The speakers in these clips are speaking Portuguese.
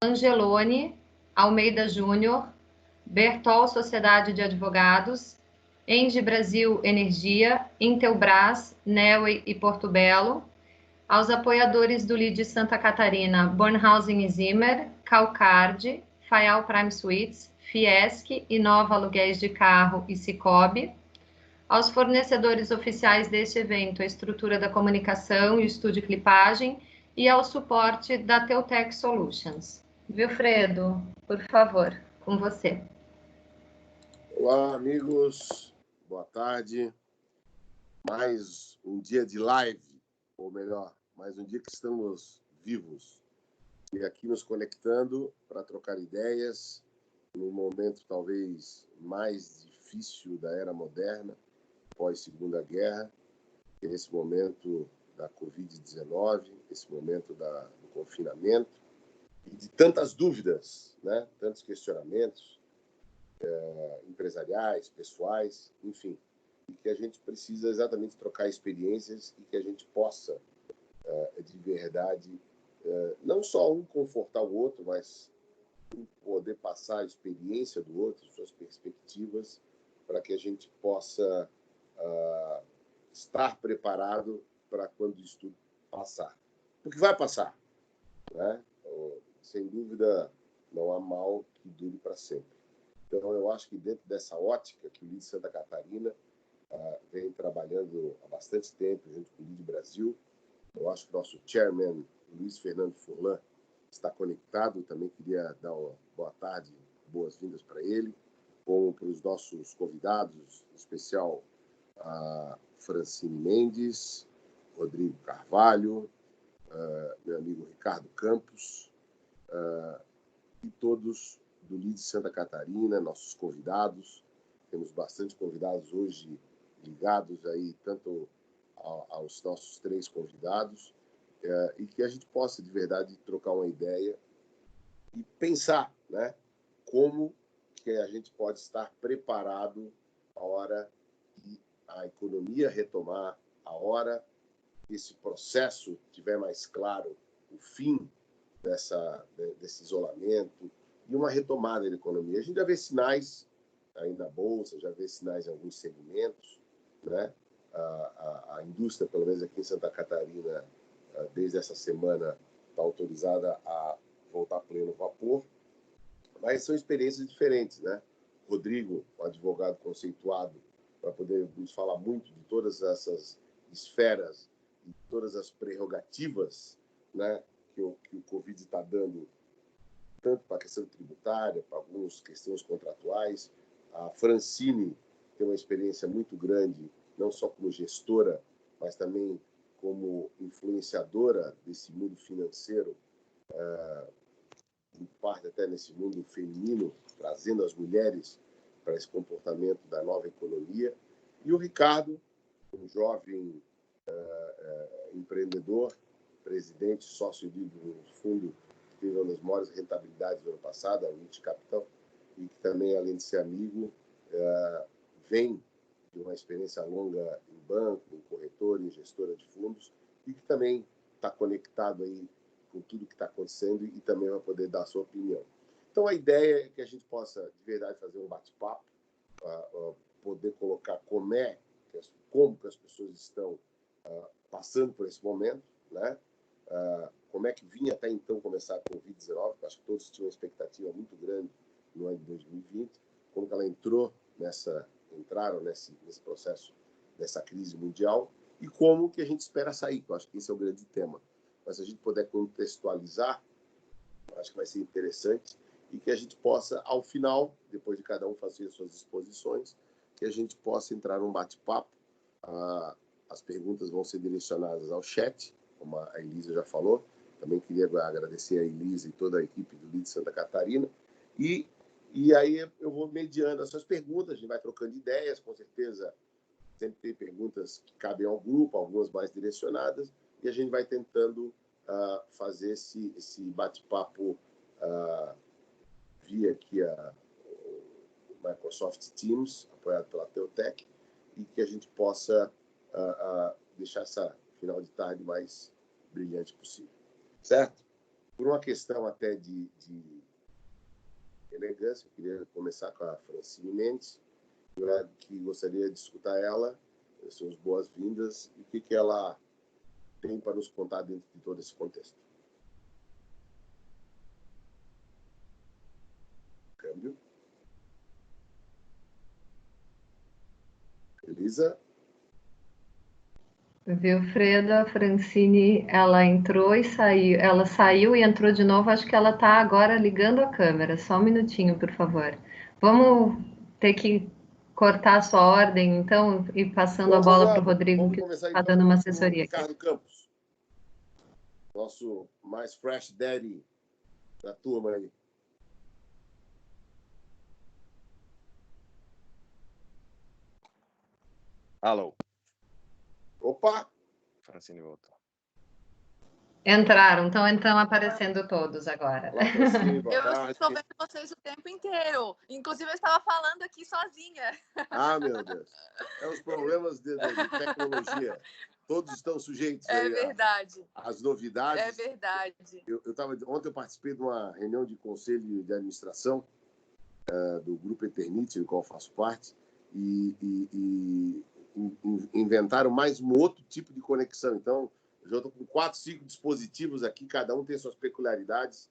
Angeloni, Almeida Júnior, Bertol Sociedade de Advogados, Engie Brasil Energia, Intelbras, Neoway e Porto Belo, aos apoiadores do LEED Santa Catarina, Bornhausen e Zimmer, Calcard, Fayal Prime Suites, Fiesc, Inova Aluguéis de Carro e Cicobi, aos fornecedores oficiais deste evento, a estrutura da comunicação e o estúdio clipagem, e ao suporte da Teutec Solutions. Wilfredo, por favor, com você. Olá, amigos. Boa tarde. Mais um dia de live, ou melhor, mais um dia que estamos vivos e aqui nos conectando para trocar ideias num momento talvez mais difícil da era moderna, pós-Segunda Guerra, que é esse momento da Covid-19, esse momento do confinamento e de tantas dúvidas, né? Tantos questionamentos empresariais, pessoais, enfim, e que a gente precisa exatamente trocar experiências e que a gente possa, de verdade, não só um confortar o outro, mas poder passar a experiência do outro, suas perspectivas, para que a gente possa estar preparado para quando isso tudo passar. Porque vai passar, né? Sem dúvida, não há mal que dure para sempre. Então, eu acho que dentro dessa ótica que o LEED Santa Catarina vem trabalhando há bastante tempo junto com o LEED Brasil, eu acho que o nosso chairman, Luiz Fernando Furlan, está conectado. Também queria dar uma boa tarde, boas-vindas para ele, como para os nossos convidados, em especial a Francine Mendes, Rodrigo Carvalho, meu amigo Ricardo Campos, e todos do LEED Santa Catarina, nossos convidados. Temos bastante convidados hoje ligados aí, tanto aos nossos três convidados, e que a gente possa, de verdade, trocar uma ideia e pensar, né, como que a gente pode estar preparado a hora que a economia retomar, a hora que esse processo tiver mais claro, o fim desse isolamento e uma retomada da economia. A gente já vê sinais aí na Bolsa, já vê sinais em alguns segmentos, né? A indústria, pelo menos aqui em Santa Catarina, desde essa semana, está autorizada a voltar a pleno vapor, mas são experiências diferentes, né? Rodrigo, um advogado conceituado, para poder nos falar muito de todas essas esferas e todas as prerrogativas, né, que o Covid está dando, tanto para a questão tributária, para algumas questões contratuais. A Francine tem uma experiência muito grande, não só como gestora, mas também como influenciadora desse mundo financeiro, em parte até nesse mundo feminino, trazendo as mulheres para esse comportamento da nova economia. E o Ricardo, um jovem empreendedor, presidente, sócio de um fundo que teve uma das maiores rentabilidades do ano passado, a Witch Capital, e que também, além de ser amigo, vem de uma experiência longa em banco, em corretora, em gestora de fundos, e que também está conectado aí com tudo que está acontecendo e também vai poder dar a sua opinião. Então, a ideia é que a gente possa, de verdade, fazer um bate-papo, poder colocar como que as pessoas estão passando por esse momento, né? Como é que vinha até então começar a Covid-19, acho que todos tinham uma expectativa muito grande no ano de 2020, como que ela entraram nesse processo dessa crise mundial e como que a gente espera sair, que eu acho que esse é o grande tema. Mas se a gente puder contextualizar, acho que vai ser interessante e que a gente possa, ao final, depois de cada um fazer as suas exposições, que a gente possa entrar num bate-papo. As perguntas vão ser direcionadas ao chat, como a Elisa já falou. Também queria agradecer a Elisa e toda a equipe do LEED Santa Catarina. E aí eu vou mediando as suas perguntas, a gente vai trocando ideias, com certeza sempre tem perguntas que cabem ao grupo, algumas mais direcionadas, e a gente vai tentando fazer esse bate-papo via aqui o Microsoft Teams, apoiado pela Teutec, e que a gente possa deixar essa final de tarde mais brilhante possível. Certo? por uma questão até de elegância, eu queria começar com a Francine Mendes, que gostaria de escutar ela, suas boas-vindas e o que ela tem para nos contar dentro de todo esse contexto. Câmbio. Elisa? Wilfredo, a Francine, ela entrou e saiu. Ela saiu e entrou de novo. Acho que ela está agora ligando a câmera. Só um minutinho, por favor. Vamos ter que cortar a sua ordem, então, e passando a bola para o Rodrigo, Vamos que começar, está então, dando uma com o assessoria aqui. Ricardo Campos, nosso mais fresh daddy da turma aí. Alô. Opa! Francine voltou. Entraram, estão aparecendo todos agora. Olá, Francine, boa Eu tarde. estou vendo vocês o tempo inteiro. Inclusive, eu estava falando aqui sozinha. Ah, meu Deus. É os problemas de tecnologia. Todos estão sujeitos É verdade. às novidades. É verdade. Ontem eu participei de uma reunião de conselho de administração do Grupo Eternity, do qual eu faço parte, e inventaram mais um outro tipo de conexão. Então, eu já estou com 4, 5 dispositivos aqui, cada um tem suas peculiaridades,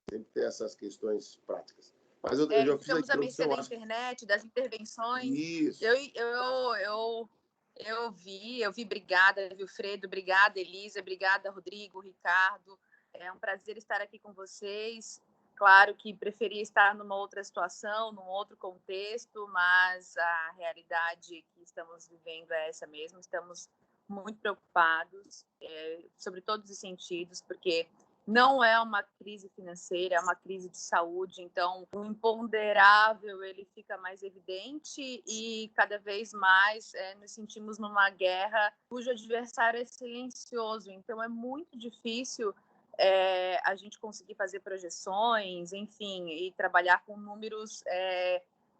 sempre tem essas questões práticas. Mas eu já fiz a estamos à mercê introdução. da internet, das intervenções. Isso. Eu vi, obrigada, Wilfredo, obrigada, Elisa, obrigada, Rodrigo, Ricardo. É um prazer estar aqui com vocês. Claro que preferia estar numa outra situação, num outro contexto, mas a realidade que estamos vivendo é essa mesmo. Estamos muito preocupados, sobre todos os sentidos, porque não é uma crise financeira, é uma crise de saúde. Então, o imponderável ele fica mais evidente e cada vez mais nos sentimos numa guerra cujo adversário é silencioso. Então, é muito difícil a gente conseguir fazer projeções, enfim, e trabalhar com números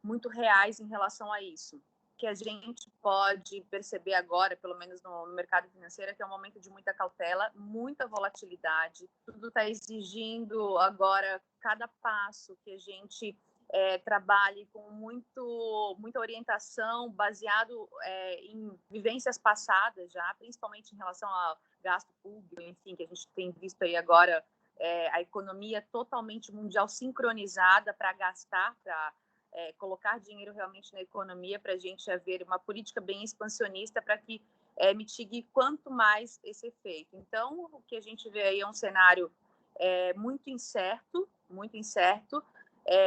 muito reais em relação a isso. Que a gente pode perceber agora, pelo menos no mercado financeiro, que é um momento de muita cautela, muita volatilidade. Tudo está exigindo agora cada passo que a gente trabalhe com muita orientação, baseado em vivências passadas já, principalmente em relação ao gasto público, enfim, que a gente tem visto aí agora a economia totalmente mundial sincronizada para gastar, para colocar dinheiro realmente na economia, para a gente haver uma política bem expansionista para que mitigue quanto mais esse efeito. Então, o que a gente vê aí é um cenário muito incerto,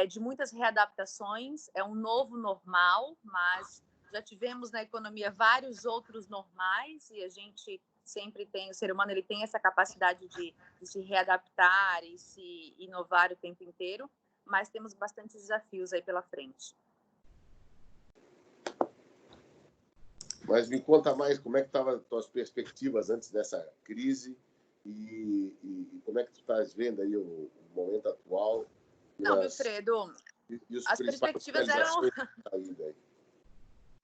de muitas readaptações, é um novo normal, mas já tivemos na economia vários outros normais e a gente sempre tem, o ser humano ele tem essa capacidade de se readaptar e se inovar o tempo inteiro, mas temos bastante desafios aí pela frente. Mas me conta mais como é que estavam as tuas perspectivas antes dessa crise e como é que tu estás vendo aí o momento atual. Não, Wilfredo, as perspectivas eram...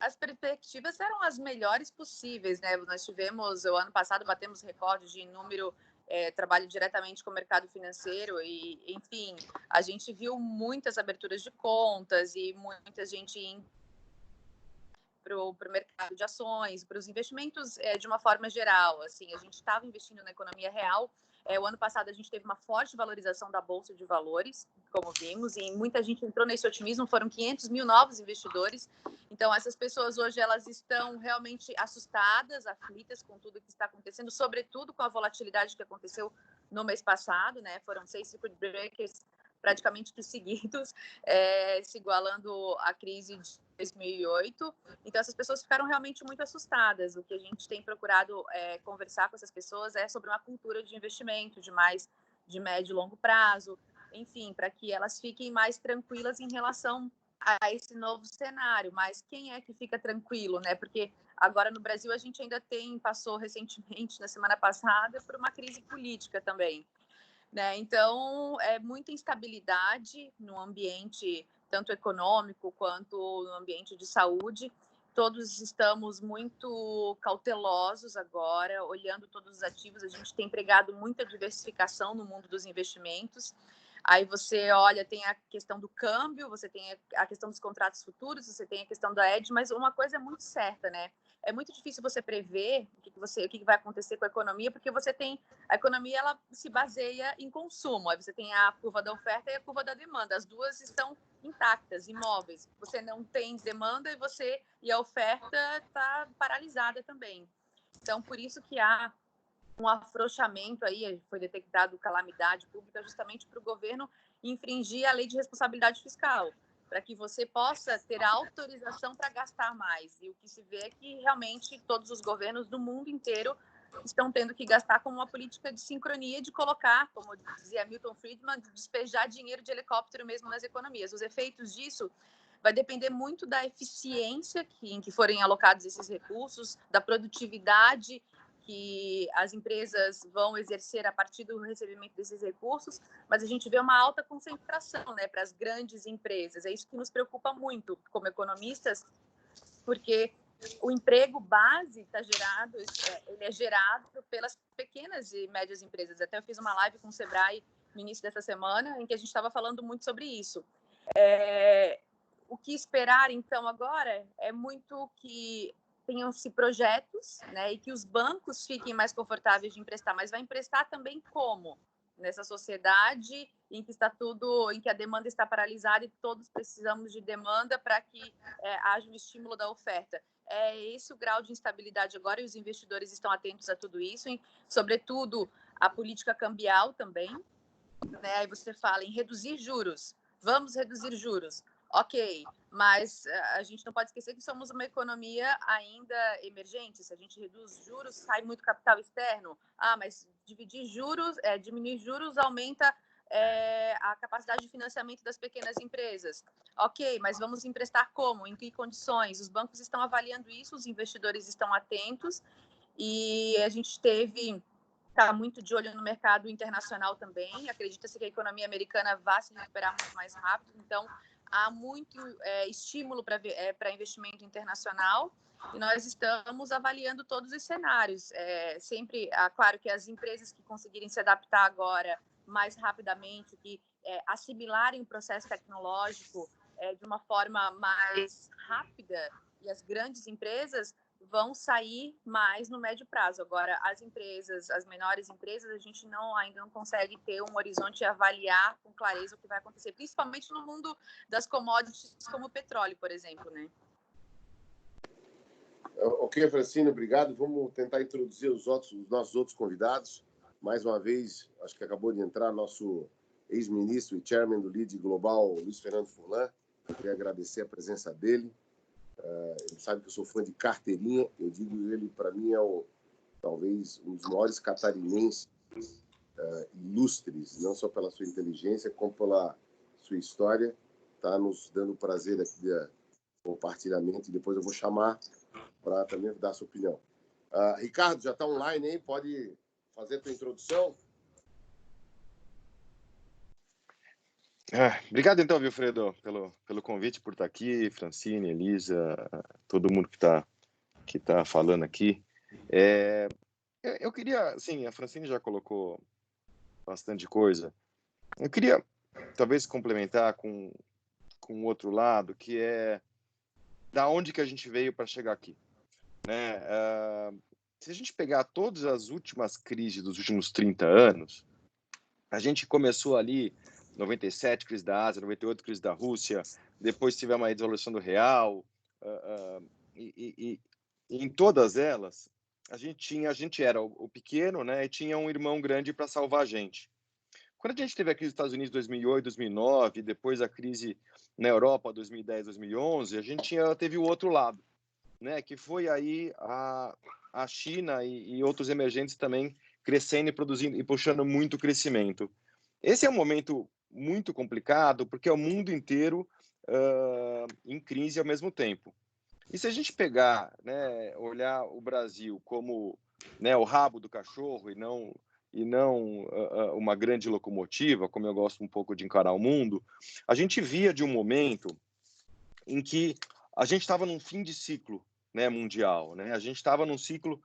As perspectivas eram as melhores possíveis, né? Nós tivemos, o ano passado, batemos recorde de número, trabalho diretamente com o mercado financeiro e, enfim, a gente viu muitas aberturas de contas e muita gente indo para o mercado de ações, para os investimentos de uma forma geral. Assim, a gente estava investindo na economia real. O ano passado a gente teve uma forte valorização da Bolsa de Valores, como vimos, e muita gente entrou nesse otimismo, foram 500 mil novos investidores. Então, essas pessoas hoje elas estão realmente assustadas, aflitas com tudo que está acontecendo, sobretudo com a volatilidade que aconteceu no mês passado, né? Foram 6 circuit breakers praticamente que seguidos, se igualando à crise de 2008. Então, essas pessoas ficaram realmente muito assustadas. O que a gente tem procurado conversar com essas pessoas é sobre uma cultura de investimento, de médio e longo prazo, enfim, para que elas fiquem mais tranquilas em relação a esse novo cenário. Mas quem é que fica tranquilo, né? Porque agora no Brasil a gente ainda passou recentemente, na semana passada, por uma crise política também. Né? Então, é muita instabilidade no ambiente, tanto econômico quanto no ambiente de saúde. todos estamos muito cautelosos agora, olhando todos os ativos. A gente tem empregado muita diversificação no mundo dos investimentos. Aí você olha, tem a questão do câmbio, você tem a questão dos contratos futuros, você tem a questão da hedge, mas uma coisa é muito certa, né? É muito difícil você prever o que vai acontecer com a economia, porque você tem a economia, ela se baseia em consumo. Aí você tem a curva da oferta e a curva da demanda. As duas estão intactas, imóveis. Você não tem demanda e a oferta está paralisada também. Então, por isso que há um afrouxamento aí, foi detectado calamidade pública justamente para o governo infringir a lei de responsabilidade fiscal, para que você possa ter a autorização para gastar mais. E o que se vê é que realmente todos os governos do mundo inteiro estão tendo que gastar como uma política de sincronia, de colocar, como dizia Milton Friedman, de despejar dinheiro de helicóptero mesmo nas economias. Os efeitos disso vai depender muito da eficiência em que forem alocados esses recursos, da produtividade que as empresas vão exercer a partir do recebimento desses recursos, mas a gente vê uma alta concentração, né, para as grandes empresas. É isso que nos preocupa muito como economistas, porque o emprego base está gerado, ele é gerado pelas pequenas e médias empresas. Até eu fiz uma live com o Sebrae no início dessa semana, em que a gente estava falando muito sobre isso. O que esperar, então, agora é muito que tenham-se projetos, né, e que os bancos fiquem mais confortáveis de emprestar, mas vai emprestar também como? Nessa sociedade em que está tudo, em que a demanda está paralisada e todos precisamos de demanda para que haja um estímulo da oferta. É esse o grau de instabilidade agora e os investidores estão atentos a tudo isso, sobretudo a política cambial também, né? Aí você fala em reduzir juros, vamos reduzir juros. Ok, mas a gente não pode esquecer que somos uma economia ainda emergente. Se a gente reduz juros, sai muito capital externo. Mas diminuir juros aumenta a capacidade de financiamento das pequenas empresas. Ok, mas vamos emprestar como? Em que condições? Os bancos estão avaliando isso, os investidores estão atentos e a gente está muito de olho no mercado internacional também. Acredita-se que a economia americana vai se recuperar muito mais rápido. Então, há muito estímulo para investimento internacional e nós estamos avaliando todos os cenários. Sempre, claro que as empresas que conseguirem se adaptar agora mais rapidamente, que assimilarem o processo tecnológico de uma forma mais rápida, e as grandes empresas vão sair mais no médio prazo. Agora, as menores empresas, a gente ainda não consegue ter um horizonte e avaliar com clareza o que vai acontecer, principalmente no mundo das commodities, como o petróleo, por exemplo, né? Ok, Francine, obrigado. Vamos tentar introduzir os nossos outros convidados. Mais uma vez, acho que acabou de entrar nosso ex-ministro e chairman do LEAD Global, Luiz Fernando Furlan. Queria agradecer a presença dele. Ele sabe que eu sou fã de carteirinha. Eu digo, ele, para mim, talvez um dos maiores catarinenses ilustres, não só pela sua inteligência, como pela sua história. Está nos dando o prazer aqui de compartilhamento e depois eu vou chamar para também dar a sua opinião. Ricardo, já está online, hein? Pode fazer a tua introdução? Obrigado, então, Wilfredo, pelo convite, por estar aqui, Francine, Elisa, todo mundo que tá falando aqui. Eu queria, assim, a Francine já colocou bastante coisa. Eu queria, talvez, complementar com o outro lado, que é da onde que a gente veio para chegar aqui, né? Se a gente pegar todas as últimas crises dos últimos 30 anos, a gente começou ali 97, crise da Ásia, 98, crise da Rússia, depois tivemos a desvalorização do real, e em todas elas, a gente era o pequeno, né, e tinha um irmão grande para salvar a gente. Quando a gente teve a crise dos Estados Unidos em 2008, 2009, depois a crise na Europa, 2010, 2011, a gente teve o outro lado, né, que foi aí a China e outros emergentes também crescendo e produzindo e puxando muito crescimento. Esse é um momento muito complicado, porque é o mundo inteiro em crise ao mesmo tempo. E se a gente pegar, né, olhar o Brasil como, né, o rabo do cachorro e não uma grande locomotiva, como eu gosto um pouco de encarar o mundo, a gente via de um momento em que a gente estava num fim de ciclo, né, mundial, né? A gente estava num ciclo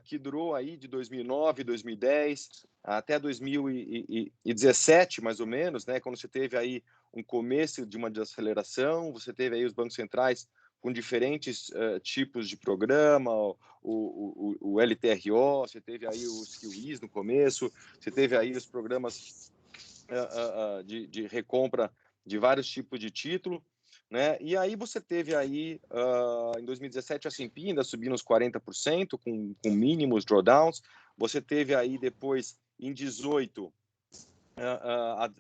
que durou aí de 2009, 2010 até 2017, mais ou menos, né? Quando você teve aí um começo de uma desaceleração, você teve aí os bancos centrais com diferentes tipos de programa, o LTRO, você teve aí o SkillEase no começo, você teve aí os programas de recompra de vários tipos de título, né? E aí você teve aí, em 2017, a S&P ainda subindo uns 40%, com mínimos drawdowns. Você teve aí depois, em 2018,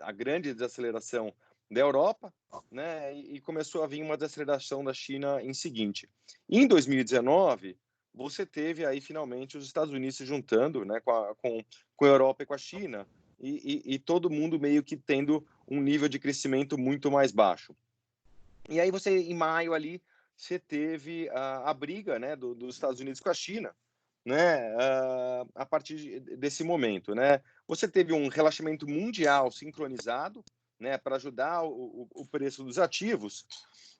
a grande desaceleração da Europa, né? E começou a vir uma desaceleração da China em seguinte. Em 2019, você teve aí finalmente os Estados Unidos se juntando, né, com a Europa e com a China, e todo mundo meio que tendo um nível de crescimento muito mais baixo. E aí você, em maio ali, você teve a briga, né, dos Estados Unidos com a China, né, a partir desse momento, né? Você teve um relaxamento mundial sincronizado, né, para ajudar o preço dos ativos,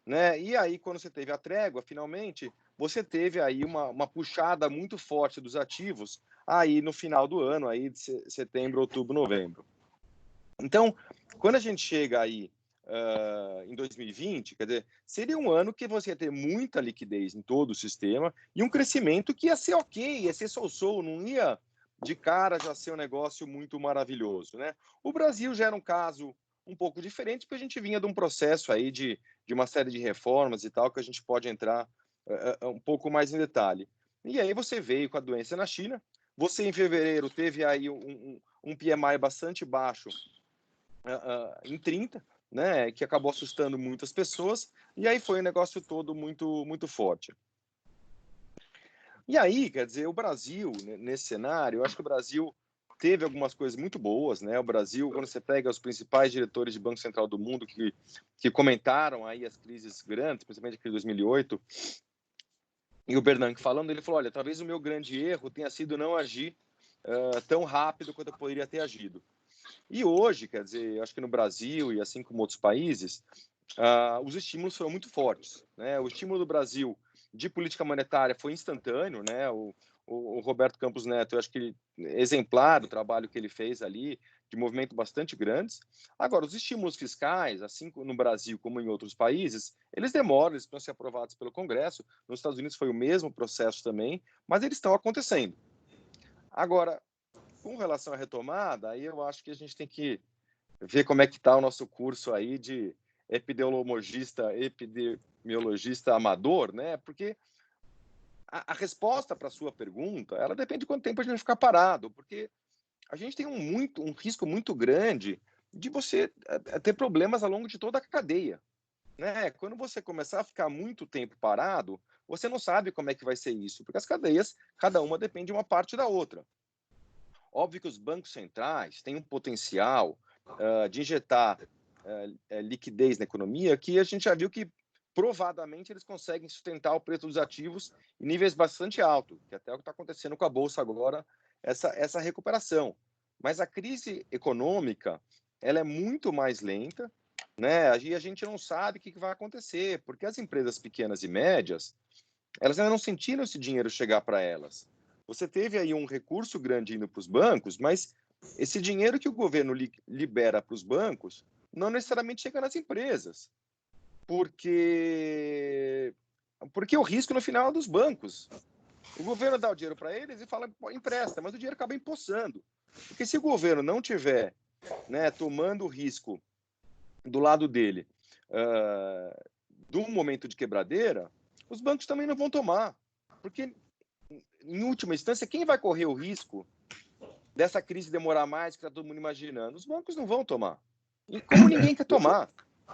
né? E aí, quando você teve a trégua, finalmente, você teve aí uma puxada muito forte dos ativos aí no final do ano, aí de setembro, outubro, novembro. Então, quando a gente chega aí em 2020, quer dizer, seria um ano que você ia ter muita liquidez em todo o sistema e um crescimento que ia ser ok, ia ser so-so, não ia de cara já ser um negócio muito maravilhoso, né? O Brasil já era um caso um pouco diferente, porque a gente vinha de um processo aí de uma série de reformas e tal, que a gente pode entrar um pouco mais em detalhe. E aí você veio com a doença na China, você em fevereiro teve aí um PMI bastante baixo, em 30, né, que acabou assustando muitas pessoas, e aí foi um negócio todo muito, muito forte. E aí, quer dizer, o Brasil, nesse cenário, eu acho que o Brasil teve algumas coisas muito boas, né? O Brasil, quando você pega os principais diretores de Banco Central do mundo que comentaram aí as crises grandes, principalmente a crise de 2008, e o Bernanke falando, ele falou, olha, talvez o meu grande erro tenha sido não agir tão rápido quanto eu poderia ter agido. E hoje, quer dizer, acho que no Brasil e assim como outros países, os estímulos foram muito fortes, né? O estímulo do Brasil de política monetária foi instantâneo, né? O Roberto Campos Neto, eu acho que exemplar o trabalho que ele fez ali, de movimento bastante grandes. Agora, os estímulos fiscais, assim no Brasil como em outros países, eles demoram, eles precisam ser aprovados pelo Congresso. Nos Estados Unidos foi o mesmo processo também, mas eles estão acontecendo. Agora, com relação à retomada, aí eu acho que a gente tem que ver como é que está o nosso curso aí de epidemiologista amador, né? Porque a resposta para a sua pergunta, ela depende de quanto tempo a gente ficar parado, porque a gente tem um risco muito grande de você ter problemas ao longo de toda a cadeia, né? Quando você começar a ficar muito tempo parado, você não sabe como é que vai ser isso, porque as cadeias, cada uma depende de uma parte da outra. Óbvio que os bancos centrais têm um potencial de injetar liquidez na economia que a gente já viu que provadamente eles conseguem sustentar o preço dos ativos em níveis bastante altos, que até é o que está acontecendo com a Bolsa agora, essa recuperação. Mas a crise econômica, ela é muito mais lenta, né? E a gente não sabe o que vai acontecer, porque as empresas pequenas e médias, elas ainda não sentiram esse dinheiro chegar para elas. Você teve aí um recurso grande indo para os bancos, mas esse dinheiro que o governo libera para os bancos não necessariamente chega nas empresas, porque o risco no final é dos bancos. O governo dá o dinheiro para eles e fala, empresta, mas o dinheiro acaba empossando. Porque se o governo não tiver, né, tomando o risco do lado dele, de um momento de quebradeira, os bancos também não vão tomar. Porque, em última instância, quem vai correr o risco dessa crise demorar mais, que está todo mundo imaginando? Os bancos não vão tomar. E como ninguém quer tomar.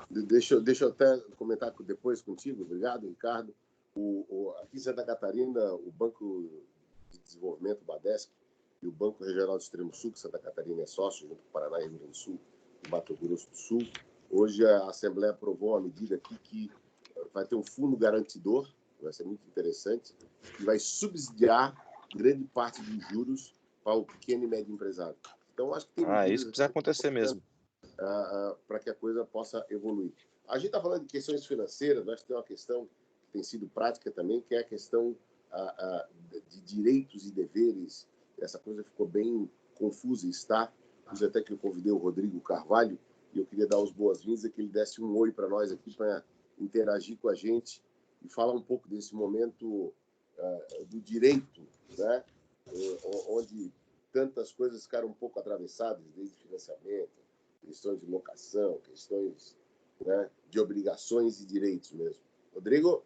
Deixa eu até comentar depois contigo, obrigado, Ricardo. Aqui em Santa Catarina, o Banco de Desenvolvimento, BADESC, e o Banco Regional do Extremo Sul, que Santa Catarina é sócio, junto com o Paraná, Rio Grande do Sul e Mato Grosso do Sul, hoje a Assembleia aprovou uma medida aqui que vai ter um fundo garantidor, vai ser muito interessante, e vai subsidiar grande parte dos juros para o pequeno e médio empresário. Então, acho que tem isso precisa acontecer mesmo. Para que a coisa possa evoluir. A gente está falando de questões financeiras, nós temos uma questão que tem sido prática também, que é a questão de direitos e deveres. Essa coisa ficou bem confusa e está. Fiz até que eu convidei o Rodrigo Carvalho e eu queria dar as boas-vindas e que ele desse um oi para nós aqui, para interagir com a gente e falar um pouco desse momento do direito, né? Onde tantas coisas ficaram um pouco atravessadas, desde financiamento, questões de locação, questões, né, de obrigações e direitos mesmo. Rodrigo?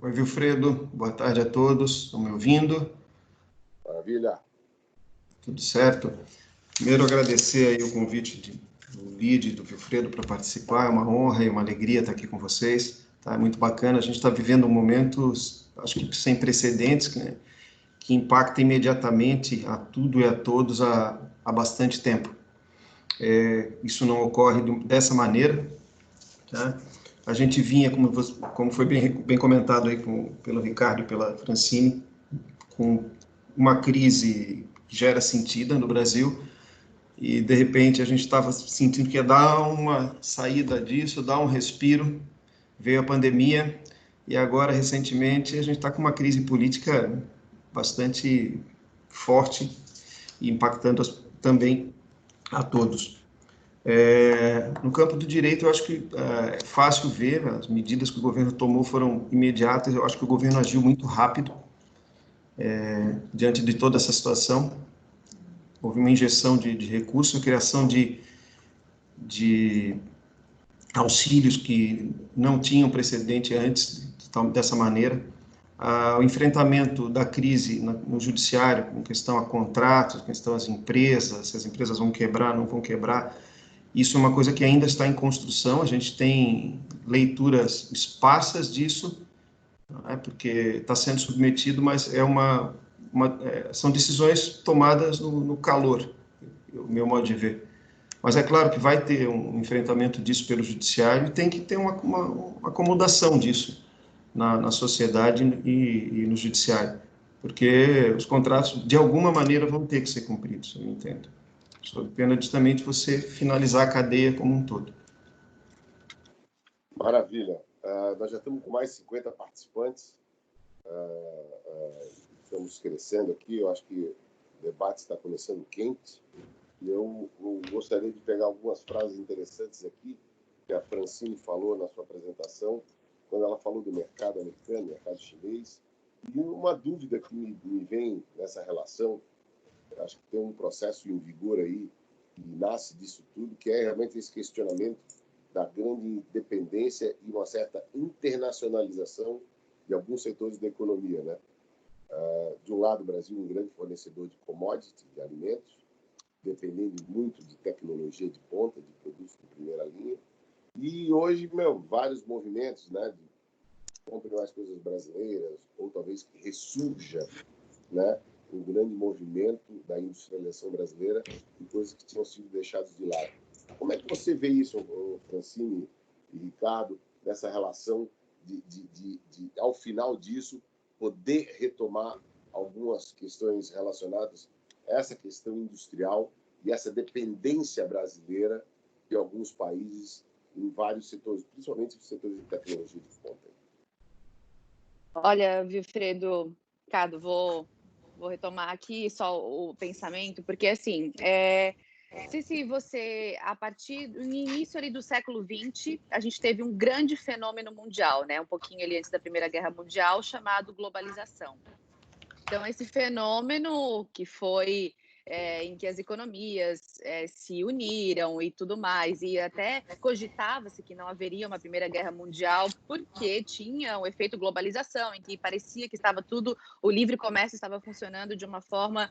Oi, Vilfredo. Boa tarde a todos. Estão me ouvindo? Maravilha. Tudo certo? Primeiro, agradecer aí o convite do Lide e do Vilfredo para participar. É uma honra e uma alegria estar aqui com vocês. Tá? É muito bacana. A gente está vivendo momentos, acho que sem precedentes, né? Que impacta imediatamente a tudo e a todos há bastante tempo. Isso não ocorre dessa maneira, tá? A gente vinha, como foi bem comentado aí pelo Ricardo e pela Francine, com uma crise que já era sentida no Brasil, e de repente a gente estava sentindo que ia dar uma saída disso, dar um respiro, veio a pandemia, e agora, recentemente, a gente está com uma crise política bastante forte e impactando também a todos. No campo do direito, eu acho que é fácil ver, as medidas que o governo tomou foram imediatas, eu acho que o governo agiu muito rápido diante de toda essa situação. Houve uma injeção de recursos, a criação de auxílios que não tinham precedente antes dessa maneira. O enfrentamento da crise no judiciário, com questão a contratos, questão às empresas, se as empresas vão quebrar, não vão quebrar, isso é uma coisa que ainda está em construção, a gente tem leituras esparsas disso, porque está sendo submetido, mas são decisões tomadas no calor, o meu modo de ver. Mas é claro que vai ter um enfrentamento disso pelo judiciário e tem que ter uma acomodação disso na sociedade e no judiciário, porque os contratos, de alguma maneira, vão ter que ser cumpridos, eu entendo. Sob pena justamente você finalizar a cadeia como um todo. Maravilha. Nós já estamos com mais de 50 participantes. Estamos crescendo aqui. Eu acho que o debate está começando quente. E eu gostaria de pegar algumas frases interessantes aqui que a Francine falou na sua apresentação, quando ela falou do mercado americano, mercado chinês. E uma dúvida que me vem nessa relação, acho que tem um processo em vigor aí, que nasce disso tudo, que é realmente esse questionamento da grande dependência e uma certa internacionalização de alguns setores da economia, né? De um lado, o Brasil é um grande fornecedor de commodities, de alimentos, dependendo muito de tecnologia de ponta, de produtos de primeira linha. E hoje, vários movimentos, né, de compre mais coisas brasileiras, ou talvez que ressurja, né, um grande movimento da industrialização brasileira e coisas que tinham sido deixadas de lado. Como é que você vê isso, Francine e Ricardo, nessa relação de ao final disso, poder retomar algumas questões relacionadas a essa questão industrial e essa dependência brasileira de alguns países em vários setores, principalmente os setores de tecnologia de ponta? Olha, Vilfredo, Ricardo, vou retomar aqui só o pensamento, porque assim, se você, a partir do início ali do século XX, a gente teve um grande fenômeno mundial, né? Um pouquinho ali antes da Primeira Guerra Mundial, chamado globalização. Então, esse fenômeno que foi em que as economias se uniram e tudo mais, e até cogitava-se que não haveria uma Primeira Guerra Mundial porque tinha um efeito globalização, em que parecia que estava tudo, o livre comércio estava funcionando de uma forma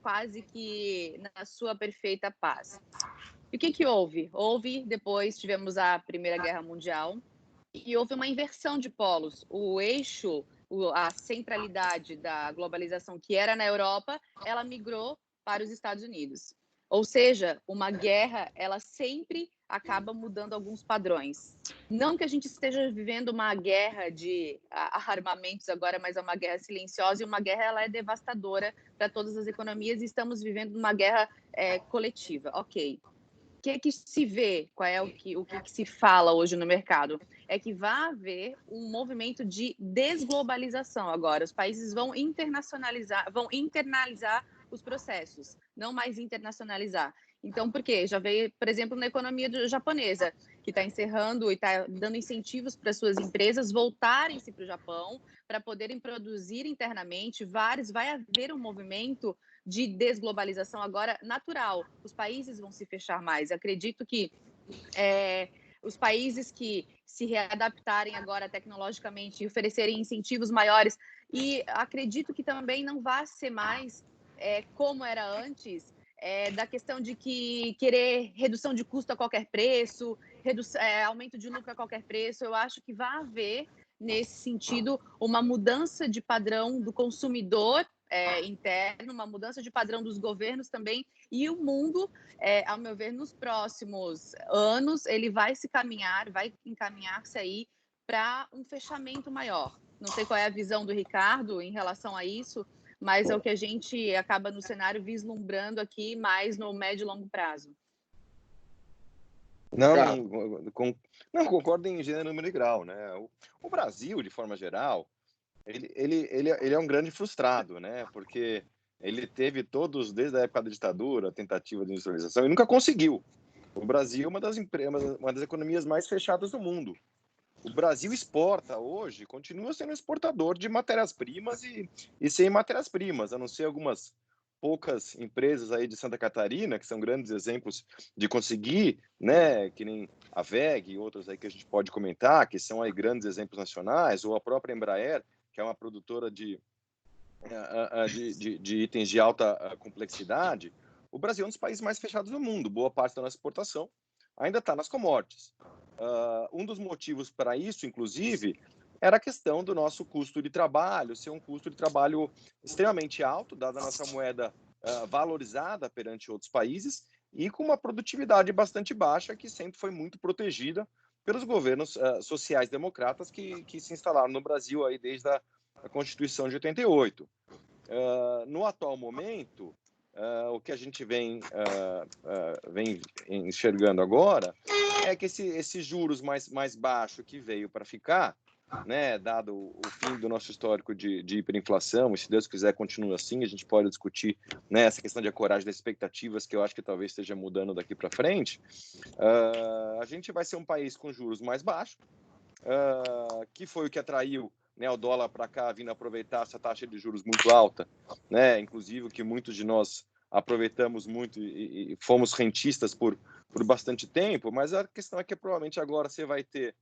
quase que na sua perfeita paz. E o que houve? Depois tivemos a Primeira Guerra Mundial e houve uma inversão de polos. O eixo, a centralidade da globalização que era na Europa, ela migrou para os Estados Unidos. Ou seja, uma guerra, ela sempre acaba mudando alguns padrões. Não que a gente esteja vivendo uma guerra de armamentos agora, mas é uma guerra silenciosa, e uma guerra ela é devastadora para todas as economias, e estamos vivendo uma guerra coletiva. Ok. que se vê, qual é o que se fala hoje no mercado? É que vai haver um movimento de desglobalização agora. Os países vão internalizar os processos, não mais internacionalizar. Então, por quê? Já veio, por exemplo, na economia japonesa, que está encerrando e está dando incentivos para suas empresas voltarem-se para o Japão, para poderem produzir internamente. Vai haver um movimento de desglobalização agora natural. Os países vão se fechar mais. Acredito que os países que se readaptarem agora tecnologicamente e oferecerem incentivos maiores, e acredito que também não vai ser mais como era antes, da questão de que querer redução de custo a qualquer preço, aumento de lucro a qualquer preço. Eu acho que vai haver, nesse sentido, uma mudança de padrão do consumidor interno, uma mudança de padrão dos governos também, e o mundo, ao meu ver, nos próximos anos, ele vai encaminhar-se aí para um fechamento maior. Não sei qual é a visão do Ricardo em relação a isso, mas é o que a gente acaba no cenário vislumbrando aqui mais no médio e longo prazo. Não concordo em gênero, número e grau, né? O Brasil, de forma geral, ele é um grande frustrado, né? Porque ele teve desde a época da ditadura, a tentativa de industrialização, e nunca conseguiu. O Brasil é uma das economias mais fechadas do mundo. O Brasil exporta hoje, continua sendo exportador de matérias-primas e sem matérias-primas, a não ser algumas poucas empresas aí de Santa Catarina, que são grandes exemplos de conseguir, né, que nem a WEG e outros aí que a gente pode comentar, que são aí grandes exemplos nacionais, ou a própria Embraer, que é uma produtora de itens de alta complexidade. O Brasil é um dos países mais fechados do mundo. Boa parte da nossa exportação ainda está nas commodities. Um dos motivos para isso, inclusive, era a questão do nosso custo de trabalho, ser um custo de trabalho extremamente alto, dada a nossa moeda valorizada perante outros países, e com uma produtividade bastante baixa, que sempre foi muito protegida pelos governos sociais-democratas que se instalaram no Brasil aí desde a Constituição de 88. No atual momento, o que a gente vem enxergando agora é que esse juros mais baixo que veio para ficar, né, dado o fim do nosso histórico de hiperinflação, e se Deus quiser continua assim, a gente pode discutir, né, essa questão de ancoragem das expectativas, que eu acho que talvez esteja mudando daqui para frente. A gente vai ser um país com juros mais baixos, que foi o que atraiu, né, o dólar para cá, vindo aproveitar essa taxa de juros muito alta, né, inclusive que muitos de nós aproveitamos muito e fomos rentistas por bastante tempo, mas a questão é que provavelmente agora você vai ter,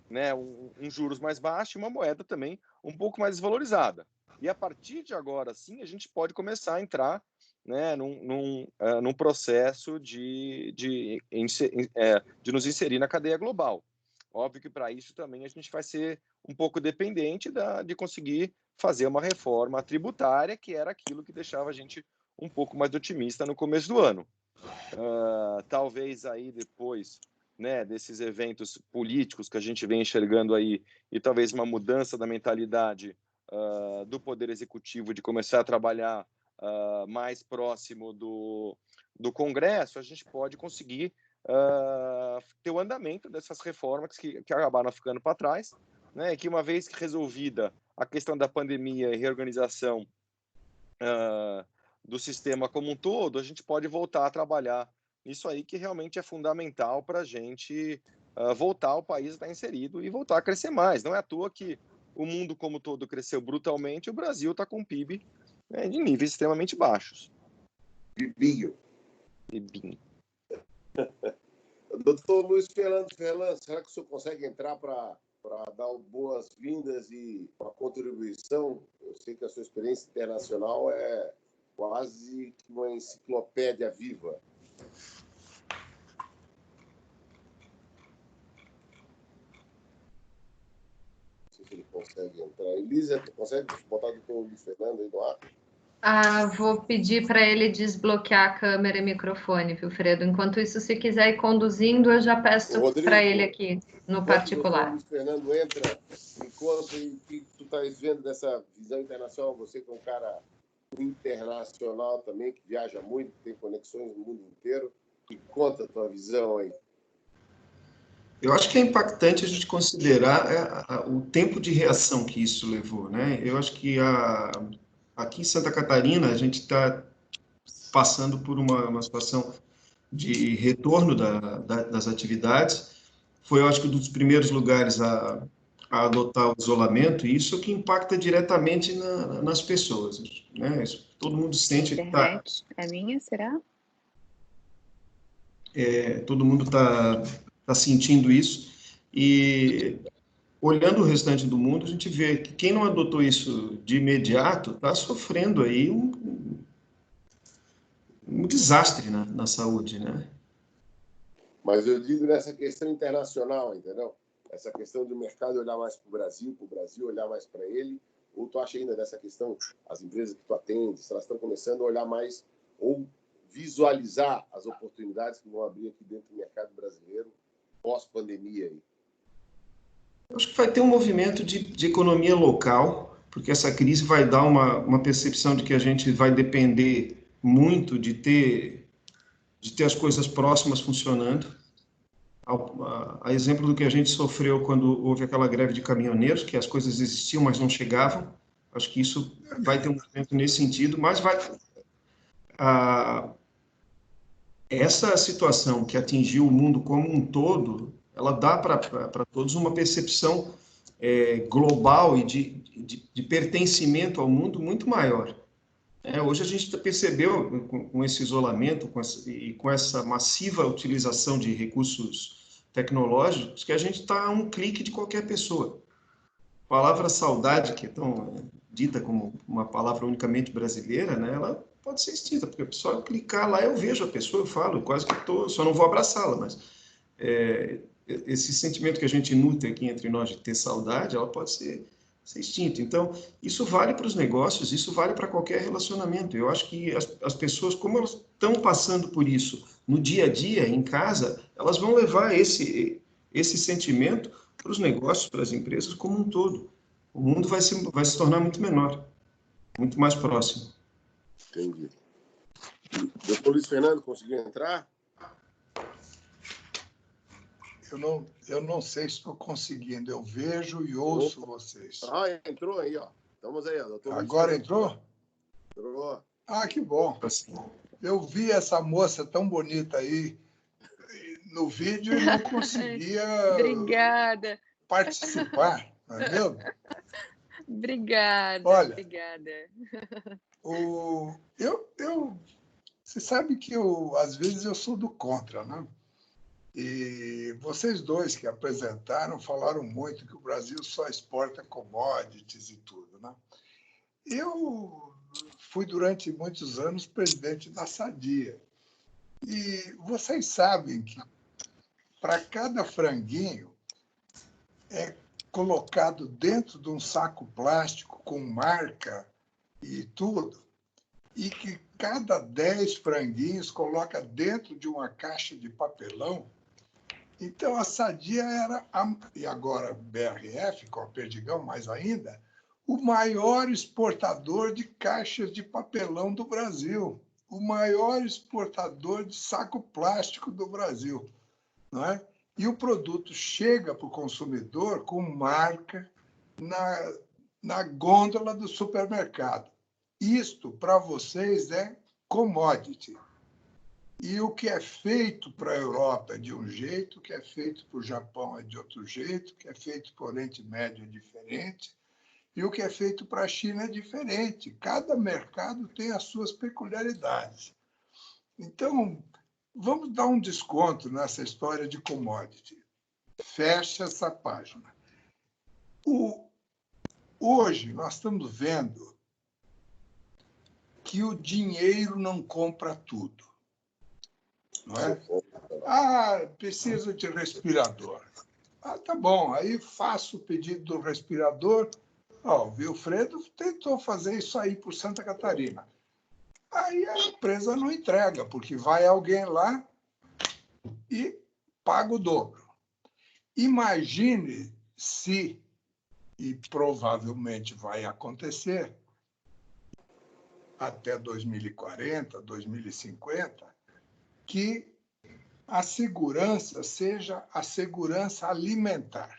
né, um juros mais baixo e uma moeda também um pouco mais desvalorizada. E a partir de agora, sim, a gente pode começar a entrar, né, num processo de nos inserir na cadeia global. Óbvio que para isso também a gente vai ser um pouco dependente de conseguir fazer uma reforma tributária, que era aquilo que deixava a gente um pouco mais otimista no começo do ano. Talvez aí depois, né, desses eventos políticos que a gente vem enxergando aí, e talvez uma mudança da mentalidade do Poder Executivo de começar a trabalhar mais próximo do Congresso, a gente pode conseguir ter o andamento dessas reformas que acabaram ficando para trás, né, que uma vez resolvida a questão da pandemia e reorganização do sistema como um todo, a gente pode voltar a trabalhar nisso aí, que realmente é fundamental para a gente voltar ao país a estar inserido e voltar a crescer mais. Não é à toa que o mundo como todo cresceu brutalmente, o Brasil está com PIB, né, de níveis extremamente baixos. Bibinho. Doutor Luiz Fernando Ferlan, será que o senhor consegue entrar para dar boas-vindas e uma contribuição? Eu sei que a sua experiência internacional é quase uma enciclopédia viva. Não sei se ele consegue entrar. Elisa, consegue botar o doutor Luiz Fernando aí no ar? Vou pedir para ele desbloquear a câmera e microfone, Wilfredo. Enquanto isso, se quiser ir conduzindo, eu já peço para ele aqui no particular. O Luiz Fernando entra, enquanto que tu estás vendo dessa visão internacional, você que é um cara internacional também, que viaja muito, tem conexões no mundo inteiro. E conta a tua visão aí. Eu acho que é impactante a gente considerar o tempo de reação que isso levou, né? Eu acho que aqui em Santa Catarina a gente está passando por uma situação de retorno das atividades. Foi, eu acho que, um dos primeiros lugares a adotar o isolamento, e isso que impacta diretamente nas pessoas, né? Isso, todo mundo sente que internet é minha, será? todo mundo tá sentindo isso, e olhando o restante do mundo, a gente vê que quem não adotou isso de imediato está sofrendo aí um desastre na saúde, né? Mas eu digo nessa questão internacional, entendeu? Essa questão do mercado olhar mais para o Brasil olhar mais para ele, ou tu acha ainda dessa questão, as empresas que tu atende, se elas estão começando a olhar mais, ou visualizar as oportunidades que vão abrir aqui dentro do mercado brasileiro pós-pandemia aí? Eu acho que vai ter um movimento de economia local, porque essa crise vai dar uma percepção de que a gente vai depender muito de ter as coisas próximas funcionando. A exemplo do que a gente sofreu quando houve aquela greve de caminhoneiros, que as coisas existiam, mas não chegavam. Acho que isso vai ter um movimento nesse sentido, mas essa situação que atingiu o mundo como um todo, ela dá para todos uma percepção global e de pertencimento ao mundo muito maior. Hoje a gente percebeu, com esse isolamento e com essa massiva utilização de recursos tecnológicos, que a gente está a um clique de qualquer pessoa. A palavra saudade, que é tão dita como uma palavra unicamente brasileira, né, ela pode ser extinta, porque só eu clicar lá eu vejo a pessoa, eu falo, quase que estou, só não vou abraçá-la, mas esse sentimento que a gente nutre aqui entre nós de ter saudade, ela pode ser extinta. Então, isso vale para os negócios, isso vale para qualquer relacionamento. Eu acho que as pessoas, como elas estão passando por isso no dia a dia, em casa, elas vão levar esse sentimento para os negócios, para as empresas como um todo. O mundo vai se tornar muito menor, muito mais próximo. Entendi. Doutor Luiz Fernando, conseguiu entrar? Eu não sei se estou conseguindo. Eu vejo e ouço vocês. Ah, entrou aí, ó. Estamos aí, ó. Doutor Agora entrou? Entrou. Ah, que bom. Eu vi essa moça tão bonita aí no vídeo e não conseguia Obrigada. participar, não é mesmo? Obrigada, Olha, obrigada. Você sabe que às vezes eu sou do contra, né? E vocês dois que apresentaram falaram muito que o Brasil só exporta commodities e tudo, né? Eu fui durante muitos anos presidente da Sadia. E vocês sabem que para cada franguinho é colocado dentro de um saco plástico com marca e tudo, e que cada 10 franguinhos coloca dentro de uma caixa de papelão. Então, a Sadia era, e agora BRF, com a Perdigão mais ainda, o maior exportador de caixas de papelão do Brasil, o maior exportador de saco plástico do Brasil, não é? E o produto chega para o consumidor com marca na gôndola do supermercado. Isto, para vocês, é commodity. E o que é feito para a Europa é de um jeito, o que é feito para o Japão é de outro jeito, o que é feito para o Oriente Médio é diferente, e o que é feito para a China é diferente. Cada mercado tem as suas peculiaridades. Então, vamos dar um desconto nessa história de commodity. Fecha essa página. Hoje, nós estamos vendo que o dinheiro não compra tudo. Não é? Ah, preciso de respirador. Ah, tá bom, aí faço o pedido do respirador. O Wilfredo tentou fazer isso aí por Santa Catarina. Aí a empresa não entrega, porque vai alguém lá e paga o dobro. Imagine se, e provavelmente vai acontecer, até 2040, 2050, que a segurança seja a segurança alimentar.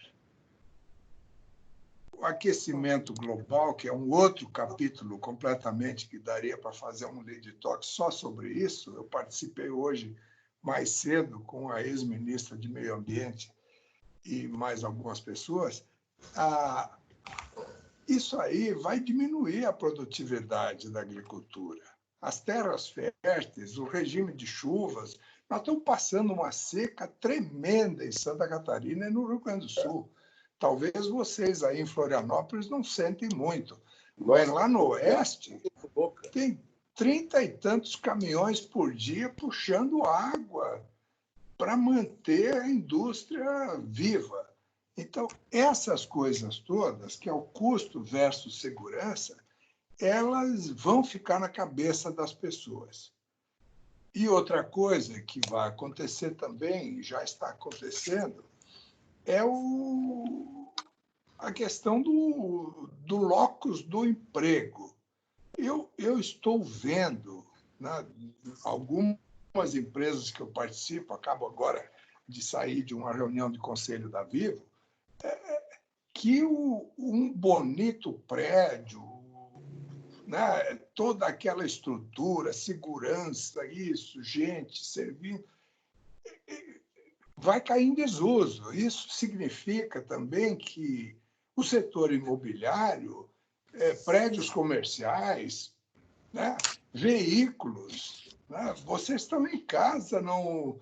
O aquecimento global, que é um outro capítulo completamente que daria para fazer um Lady Talk só sobre isso, eu participei hoje mais cedo com a ex-ministra de Meio Ambiente e mais algumas pessoas. Isso aí vai diminuir a produtividade da agricultura. As terras férteis, o regime de chuvas, nós estamos passando uma seca tremenda em Santa Catarina e no Rio Grande do Sul. Talvez vocês aí em Florianópolis não sentem muito, mas lá no oeste tem 30 e tantos caminhões por dia puxando água para manter a indústria viva. Então, essas coisas todas, que é o custo versus segurança, elas vão ficar na cabeça das pessoas. E outra coisa que vai acontecer também, já está acontecendo, é a questão do locus do emprego. Eu estou vendo, né, algumas empresas que eu participo, acabo agora de sair de uma reunião de conselho da Vivo, que um bonito prédio, né, toda aquela estrutura, segurança, isso, gente, servindo, vai cair em desuso. Isso significa também que o setor imobiliário, prédios comerciais, né, veículos, né, vocês estão em casa, não...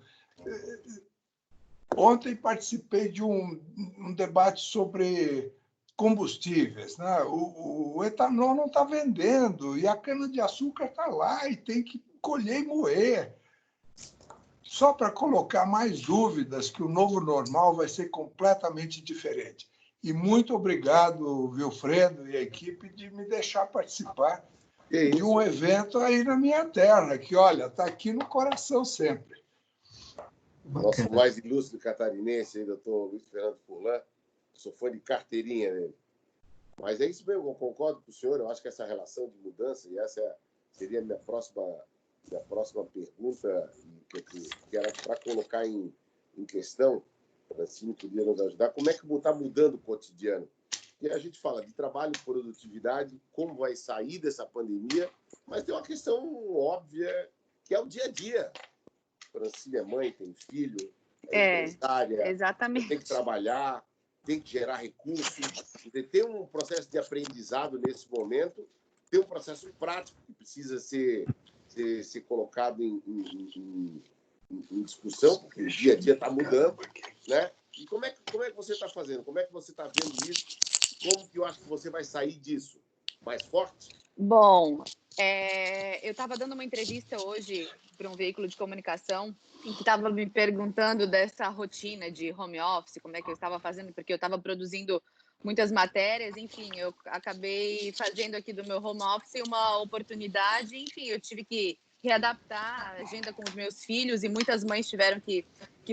Ontem participei de um debate sobre combustíveis, né? O etanol não está vendendo e a cana-de-açúcar está lá e tem que colher e moer. Só para colocar mais dúvidas que o novo normal vai ser completamente diferente. E muito obrigado, Wilfredo e a equipe, de me deixar participar de um evento aí na minha terra, que, olha, está aqui no coração sempre. Nosso mais ilustre catarinense, doutor Luiz Fernando Furlan, sou fã de carteirinha dele. Mas é isso mesmo, eu concordo com o senhor, eu acho que essa relação de mudança, e essa seria a minha próxima pergunta, que era para colocar em questão, Francine podia nos ajudar, como é que está mudando o cotidiano? Porque a gente fala de trabalho, produtividade, como vai sair dessa pandemia, mas tem uma questão óbvia, que é o dia a dia. Francine é mãe, tem filho, é empresária, exatamente. tem que trabalhar, tem que gerar recursos, tem um processo de aprendizado nesse momento, tem um processo prático que precisa ser colocado em discussão, porque o dia a dia está mudando, né? E como é que você está fazendo? Como é que você está vendo isso? Como que eu acho que você vai sair disso? Mais forte? Bom, eu estava dando uma entrevista hoje para um veículo de comunicação em que estava me perguntando dessa rotina de home office, como é que eu estava fazendo, porque eu estava produzindo muitas matérias, enfim, eu acabei fazendo aqui do meu home office uma oportunidade, enfim, eu tive que readaptar a agenda com os meus filhos e muitas mães tiveram que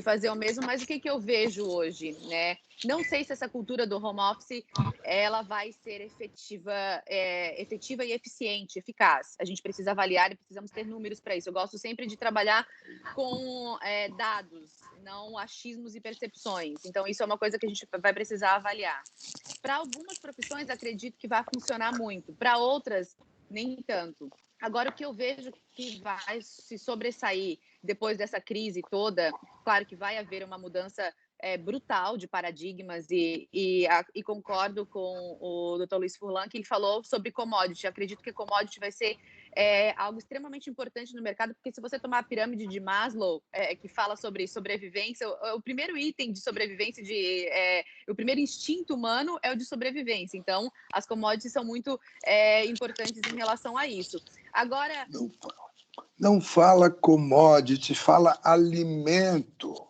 fazer o mesmo, mas o que eu vejo hoje, né? Não sei se essa cultura do home office ela vai ser efetiva e eficiente, eficaz. A gente precisa avaliar e precisamos ter números para isso. Eu gosto sempre de trabalhar com dados, não achismos e percepções. Então, isso é uma coisa que a gente vai precisar avaliar. Para algumas profissões, acredito que vai funcionar muito. Para outras, nem tanto. Agora, o que eu vejo que vai se sobressair depois dessa crise toda, claro que vai haver uma mudança brutal de paradigmas e concordo com o Dr. Luiz Furlan, que ele falou sobre commodity. Acredito que commodity vai ser algo extremamente importante no mercado, porque se você tomar a pirâmide de Maslow, que fala sobre sobrevivência, o primeiro item de sobrevivência, o primeiro instinto humano é o de sobrevivência. Então, as commodities são muito importantes em relação a isso. Agora... Não fala commodity, fala alimento.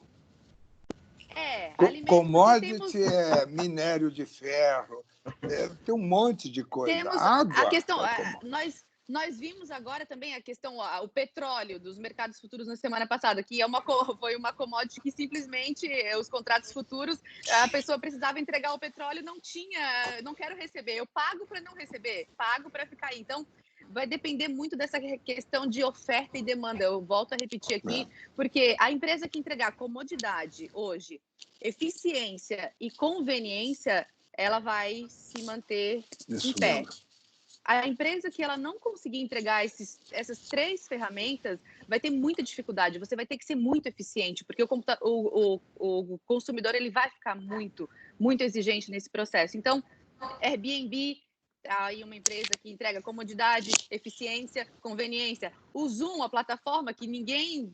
Commodity é minério de ferro, tem um monte de coisa. Temos água. A questão, nós vimos agora também a questão, o petróleo dos mercados futuros na semana passada, que foi uma commodity que simplesmente os contratos futuros, a pessoa precisava entregar o petróleo, não quero receber, eu pago para não receber, pago para ficar aí. Então, vai depender muito dessa questão de oferta e demanda. Eu volto a repetir aqui, porque a empresa que entregar comodidade hoje, eficiência e conveniência, ela vai se manter em pé. Mesmo. A empresa que ela não conseguir entregar essas 3 ferramentas vai ter muita dificuldade. Você vai ter que ser muito eficiente, porque o consumidor ele vai ficar muito exigente nesse processo. Então, Airbnb, aí uma empresa que entrega comodidade, eficiência, conveniência. O Zoom, a plataforma que ninguém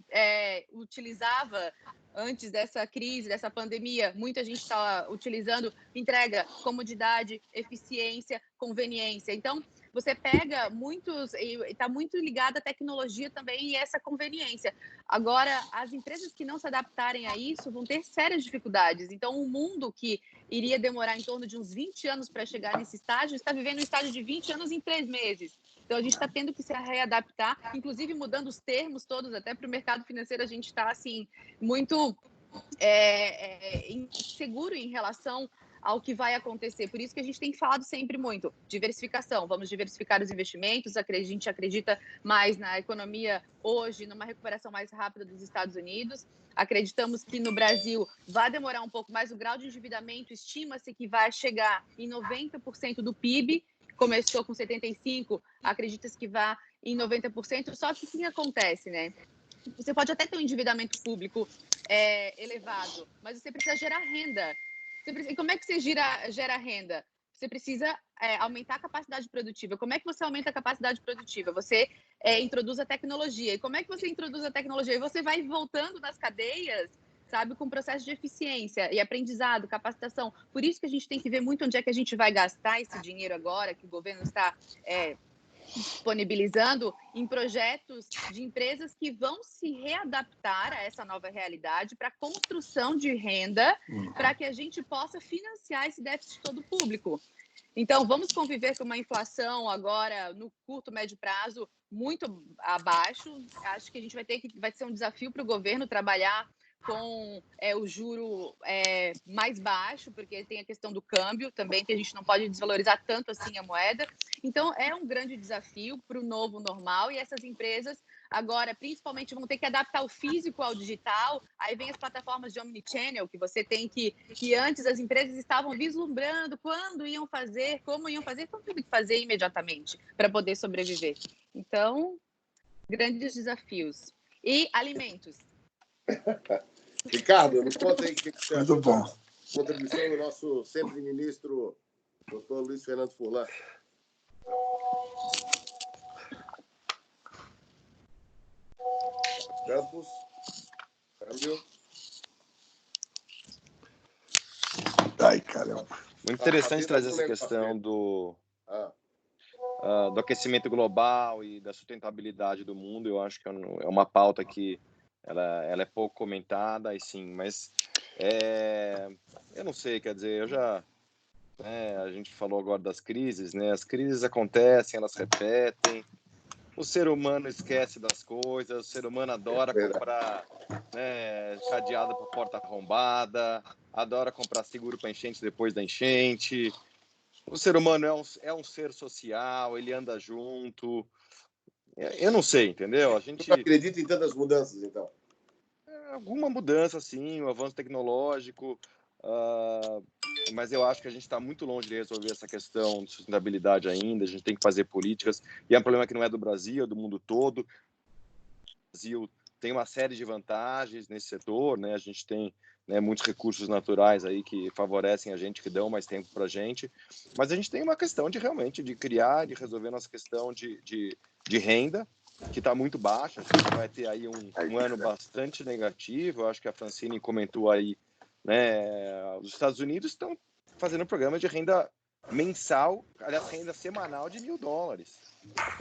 utilizava antes dessa crise, dessa pandemia, muita gente está utilizando, entrega comodidade, eficiência, conveniência. Então, você pega muitos, e está muito ligado à tecnologia também e essa conveniência. Agora, as empresas que não se adaptarem a isso vão ter sérias dificuldades. Então, o mundo que iria demorar em torno de uns 20 anos para chegar nesse estágio, está vivendo um estágio de 20 anos em 3 meses. Então, a gente está tendo que se readaptar, inclusive mudando os termos todos, até para o mercado financeiro a gente está, assim, muito inseguro em relação ao que vai acontecer. Por isso que a gente tem falado sempre muito, diversificação. Vamos diversificar os investimentos, a gente acredita mais na economia hoje, numa recuperação mais rápida dos Estados Unidos. Acreditamos que no Brasil vai demorar um pouco mais, o grau de endividamento estima-se que vai chegar em 90% do PIB, começou com 75%, acredita-se que vai em 90%, só que o que acontece, né? Você pode até ter um endividamento público elevado, mas você precisa gerar renda. E como é que você gera renda? Você precisa aumentar a capacidade produtiva. Como é que você aumenta a capacidade produtiva? Você introduz a tecnologia. E como é que você introduz a tecnologia? E você vai voltando nas cadeias, sabe, com processo de eficiência e aprendizado, capacitação. Por isso que a gente tem que ver muito onde é que a gente vai gastar esse dinheiro agora, que o governo está disponibilizando em projetos de empresas que vão se readaptar a essa nova realidade para construção de renda, para que a gente possa financiar esse déficit todo público. Então, vamos conviver com uma inflação agora, no curto, médio prazo, muito abaixo. Acho que a gente vai ser um desafio para o governo trabalhar com o juro mais baixo, porque tem a questão do câmbio também, que a gente não pode desvalorizar tanto assim a moeda. Então, é um grande desafio para o novo normal, e essas empresas agora, principalmente, vão ter que adaptar o físico ao digital. Aí vem as plataformas de omnichannel, que você tem que antes as empresas estavam vislumbrando quando iam fazer, como iam fazer, então teve que fazer imediatamente para poder sobreviver. Então, grandes desafios. E alimentos. Ricardo, me conta aí o que você achou Tudo bom. da contribuição do nosso sempre ministro, doutor Luiz Fernando Furlan. Campos, câmbio. Ai, caramba. Muito interessante trazer essa questão do aquecimento global e da sustentabilidade do mundo. Eu acho que é uma pauta que ela é pouco comentada, e sim, mas eu não sei, quer dizer, a gente falou agora das crises, né? As crises acontecem, elas repetem, o ser humano esquece das coisas, o ser humano adora comprar cadeado para porta arrombada, adora comprar seguro para enchente depois da enchente. O ser humano é um ser social, ele anda junto. Eu não sei, entendeu? A gente não acredita em tantas mudanças, então? Alguma mudança, sim, o avanço tecnológico, mas eu acho que a gente está muito longe de resolver essa questão de sustentabilidade ainda. A gente tem que fazer políticas, e é um problema que não é do Brasil, é do mundo todo. O Brasil tem uma série de vantagens nesse setor, né? A gente tem muitos recursos naturais aí que favorecem a gente, que dão mais tempo para a gente, mas a gente tem uma questão de realmente de criar, de resolver nossa questão de renda, que está muito baixa. A gente vai ter aí um ano bastante negativo. Eu acho que a Francine comentou aí, né? Os Estados Unidos estão fazendo um programa de renda mensal, aliás, renda semanal de $1.000,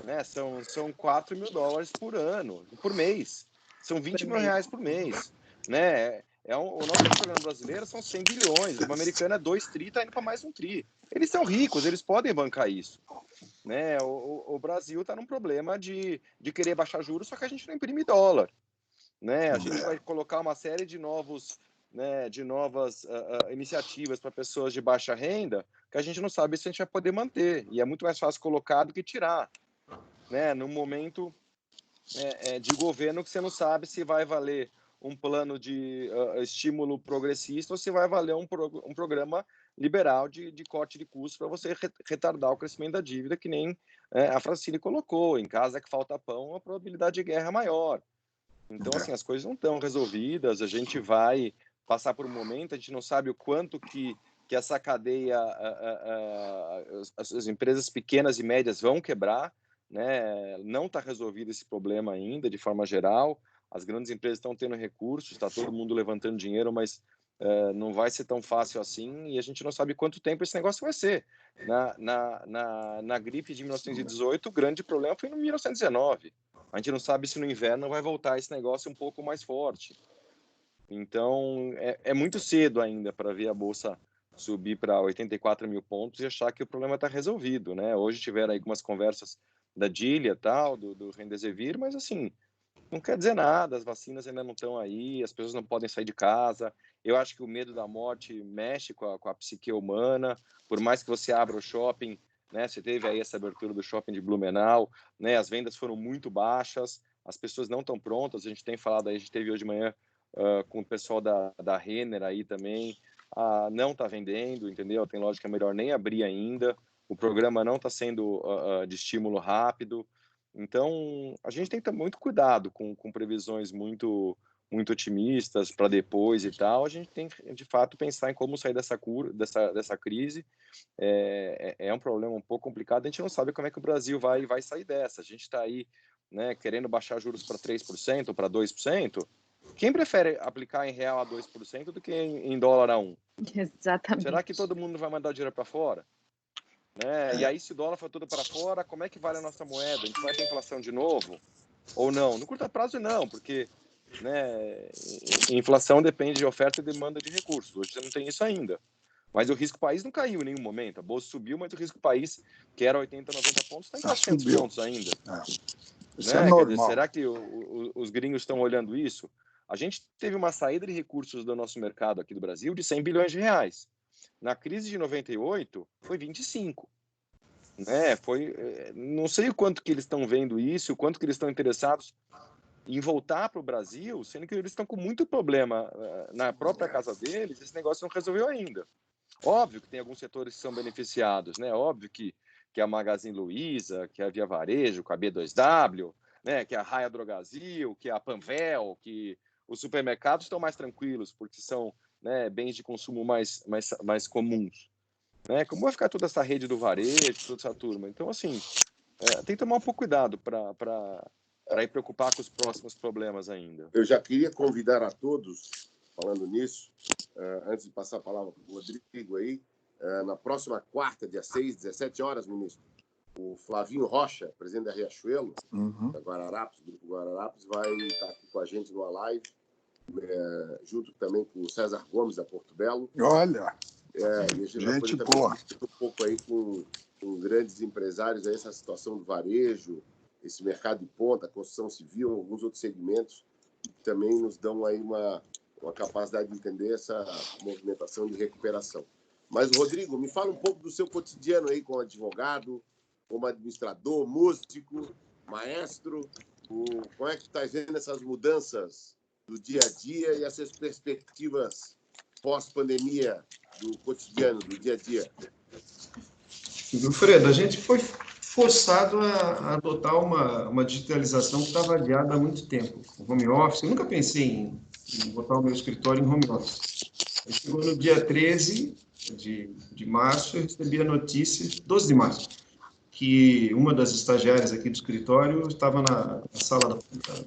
né? São $4 mil por mês. São R$20 mil por mês, né? O nosso programa brasileiro são 100 bilhões, o americano é 2 tri, está indo para mais 1 tri. Eles são ricos, eles podem bancar isso, né? O Brasil está num problema de querer baixar juros, só que a gente não imprime dólar, né? A gente vai colocar uma série de novas iniciativas para pessoas de baixa renda, que a gente não sabe se a gente vai poder manter, e é muito mais fácil colocar do que tirar. né, num momento de governo que você não sabe se vai valer um plano de estímulo progressista ou se vai valer um programa liberal de corte de custos para você retardar o crescimento da dívida, que nem a Francine colocou. Em casa que falta pão, a probabilidade de guerra é maior. Então, assim, as coisas não estão resolvidas, a gente vai passar por um momento, a gente não sabe o quanto que essa cadeia, as empresas pequenas e médias vão quebrar, né? Não está resolvido esse problema ainda, de forma geral. As grandes empresas estão tendo recursos, está todo mundo levantando dinheiro, mas não vai ser tão fácil assim, e a gente não sabe quanto tempo esse negócio vai ser. Na gripe de 1918, o grande problema foi em 1919. A gente não sabe se no inverno vai voltar esse negócio um pouco mais forte. Então, é muito cedo ainda para ver a Bolsa subir para 84 mil pontos e achar que o problema está resolvido, né? Hoje tiveram aí algumas conversas da Gilead, tal, do Remdesivir, mas assim, não quer dizer nada, as vacinas ainda não estão aí, as pessoas não podem sair de casa. Eu acho que o medo da morte mexe com a psique humana, por mais que você abra o shopping, né? Você teve aí essa abertura do shopping de Blumenau, né? As vendas foram muito baixas, as pessoas não estão prontas. A gente tem falado aí, a gente teve hoje de manhã com o pessoal da Renner aí também, não está vendendo, entendeu? Tem loja que é melhor nem abrir ainda, o programa não está sendo de estímulo rápido. Então, a gente tem que ter muito cuidado com previsões muito otimistas para depois e tal. A gente tem que, de fato, pensar em como sair dessa crise. É um problema um pouco complicado. A gente não sabe como é que o Brasil vai sair dessa. A gente está aí, né, querendo baixar juros para 3% ou para 2%. Quem prefere aplicar em real a 2% do que em dólar a 1%? Exatamente. Será que todo mundo vai mandar dinheiro para fora? Né? E aí, se o dólar for tudo para fora, como é que vale a nossa moeda? A gente vai ter inflação de novo? Ou não? No curto prazo, não, porque, né, inflação depende de oferta e demanda de recursos. Hoje você não tem isso ainda. Mas o risco país não caiu em nenhum momento. A bolsa subiu, mas o risco país, que era 80, 90 pontos, está em 400 pontos ainda. Isso Né? é normal. Quer dizer, será que os gringos estão olhando isso? A gente teve uma saída de recursos do nosso mercado aqui do Brasil de 100 bilhões de reais. Na crise de 98, foi 25. Né? Não sei o quanto que eles estão vendo isso, o quanto que eles estão interessados em voltar para o Brasil, sendo que eles estão com muito problema na própria casa deles, esse negócio não resolveu ainda. Óbvio que tem alguns setores que são beneficiados, né? Óbvio que a Magazine Luiza, que a Via Varejo, que a B2W, né? Que a Raia Drogasil, que a Panvel, que os supermercados estão mais tranquilos, porque são, né, bens de consumo mais comuns. Né? Como vai ficar toda essa rede do varejo, toda essa turma? Então, assim, tem que tomar um pouco cuidado para ir preocupar com os próximos problemas ainda. Eu já queria convidar a todos, falando nisso, antes de passar a palavra para o Rodrigo aí, na próxima quarta, dia 6, 17 horas, ministro, o Flavinho Rocha, presidente da Riachuelo, da Guararapes, do Grupo Guararapes, vai estar aqui com a gente numa live, junto também com o César Gomes, da Porto Belo. Olha, e a gente vai poder boa. um pouco aí com grandes empresários, aí, essa situação do varejo, esse mercado de ponta, construção civil, alguns outros segmentos, que também nos dão aí uma capacidade de entender essa movimentação de recuperação. Mas, Rodrigo, me fala um pouco do seu cotidiano aí como advogado, como administrador, músico, maestro. Como é que está vendo essas mudanças do dia a dia e essas perspectivas pós-pandemia do cotidiano, do dia a dia? Wilfredo, a gente foi forçado a adotar uma digitalização que estava adiada há muito tempo. O home office, eu nunca pensei em botar o meu escritório em home office. Aí chegou no dia 13 de março, eu recebi a notícia, 12 de março, que uma das estagiárias aqui do escritório estava na sala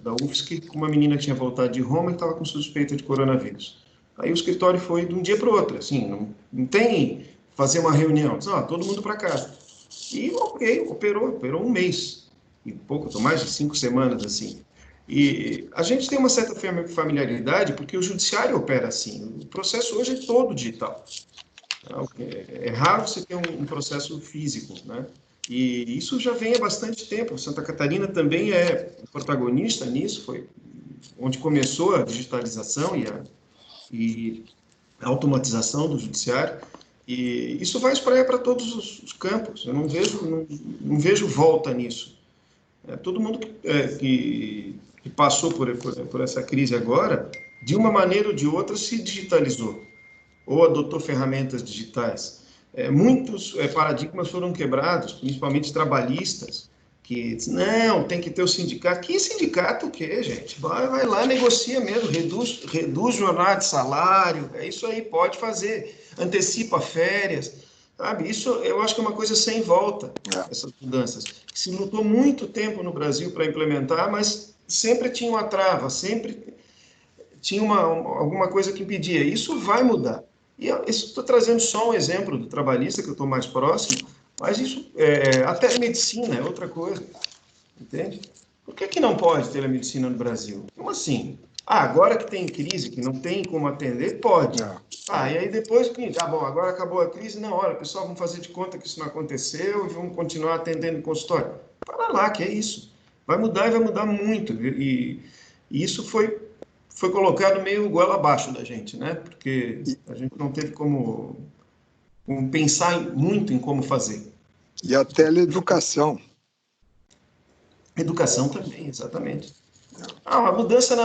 da UFSC com uma menina que tinha voltado de Roma e estava com suspeita de coronavírus. Aí o escritório foi de um dia para o outro, assim, não tem fazer uma reunião, todo mundo para casa. E operou um mês, e pouco, mais de 5 semanas, assim. E a gente tem uma certa familiaridade, porque o judiciário opera assim, o processo hoje é todo digital. É raro você ter um processo físico, né? E isso já vem há bastante tempo. Santa Catarina também é protagonista nisso, foi onde começou a digitalização e a automatização do judiciário. E isso vai espraiar para todos os campos. Eu não vejo volta nisso. Todo mundo que passou por essa crise agora, de uma maneira ou de outra, se digitalizou ou adotou ferramentas digitais. Muitos paradigmas foram quebrados, principalmente trabalhistas, que dizem, não, tem que ter o sindicato. Que sindicato o quê, gente? Vai lá, negocia mesmo, reduz jornada de salário, é isso aí, pode fazer, antecipa férias, sabe? Isso eu acho que é uma coisa sem volta, essas mudanças. Se lutou muito tempo no Brasil para implementar, mas sempre tinha uma trava, sempre tinha alguma coisa que impedia. Isso vai mudar. E estou trazendo só um exemplo do trabalhista, que eu estou mais próximo, mas isso, até medicina é outra coisa, entende? Por que não pode telemedicina no Brasil? Como assim? Agora que tem crise, que não tem como atender, pode. E aí depois, bom, agora acabou a crise, não, olha, pessoal, vamos fazer de conta que isso não aconteceu e vamos continuar atendendo em consultório. Para lá, que é isso. Vai mudar e vai mudar muito. E isso foi colocado meio goela abaixo da gente, né? Porque a gente não teve como pensar muito em como fazer. E a teleeducação. Educação também, exatamente. A mudança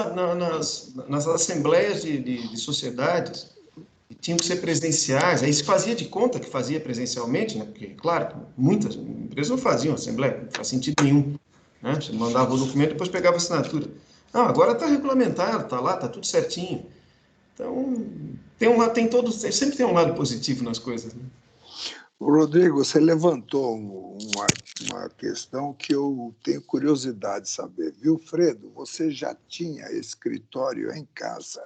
nas assembleias de sociedades, que tinham que ser presenciais, aí se fazia de conta que fazia presencialmente, né? Porque, claro, muitas empresas não faziam assembleia, não faz sentido nenhum. Né? Você mandava o documento e depois pegava a assinatura. Não, agora está regulamentado, está lá, está tudo certinho. Então, sempre tem um lado positivo nas coisas. Né? Rodrigo, você levantou uma questão que eu tenho curiosidade de saber. Wilfredo, você já tinha escritório em casa?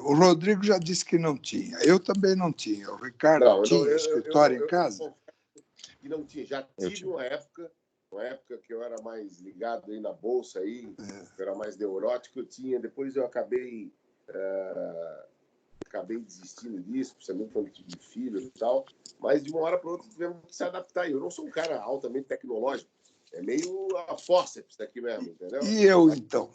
O Rodrigo já disse que não tinha. Eu também não tinha. O Ricardo tinha escritório em casa? E não tinha. Já tive uma época que eu era mais ligado aí na bolsa, eu era mais neurótico, eu tinha. Depois eu acabei desistindo disso, principalmente quando tive filho e tal, mas de uma hora para outra tivemos que se adaptar. Eu não sou um cara altamente tecnológico, é meio a fórceps daqui mesmo, entendeu? E eu, então?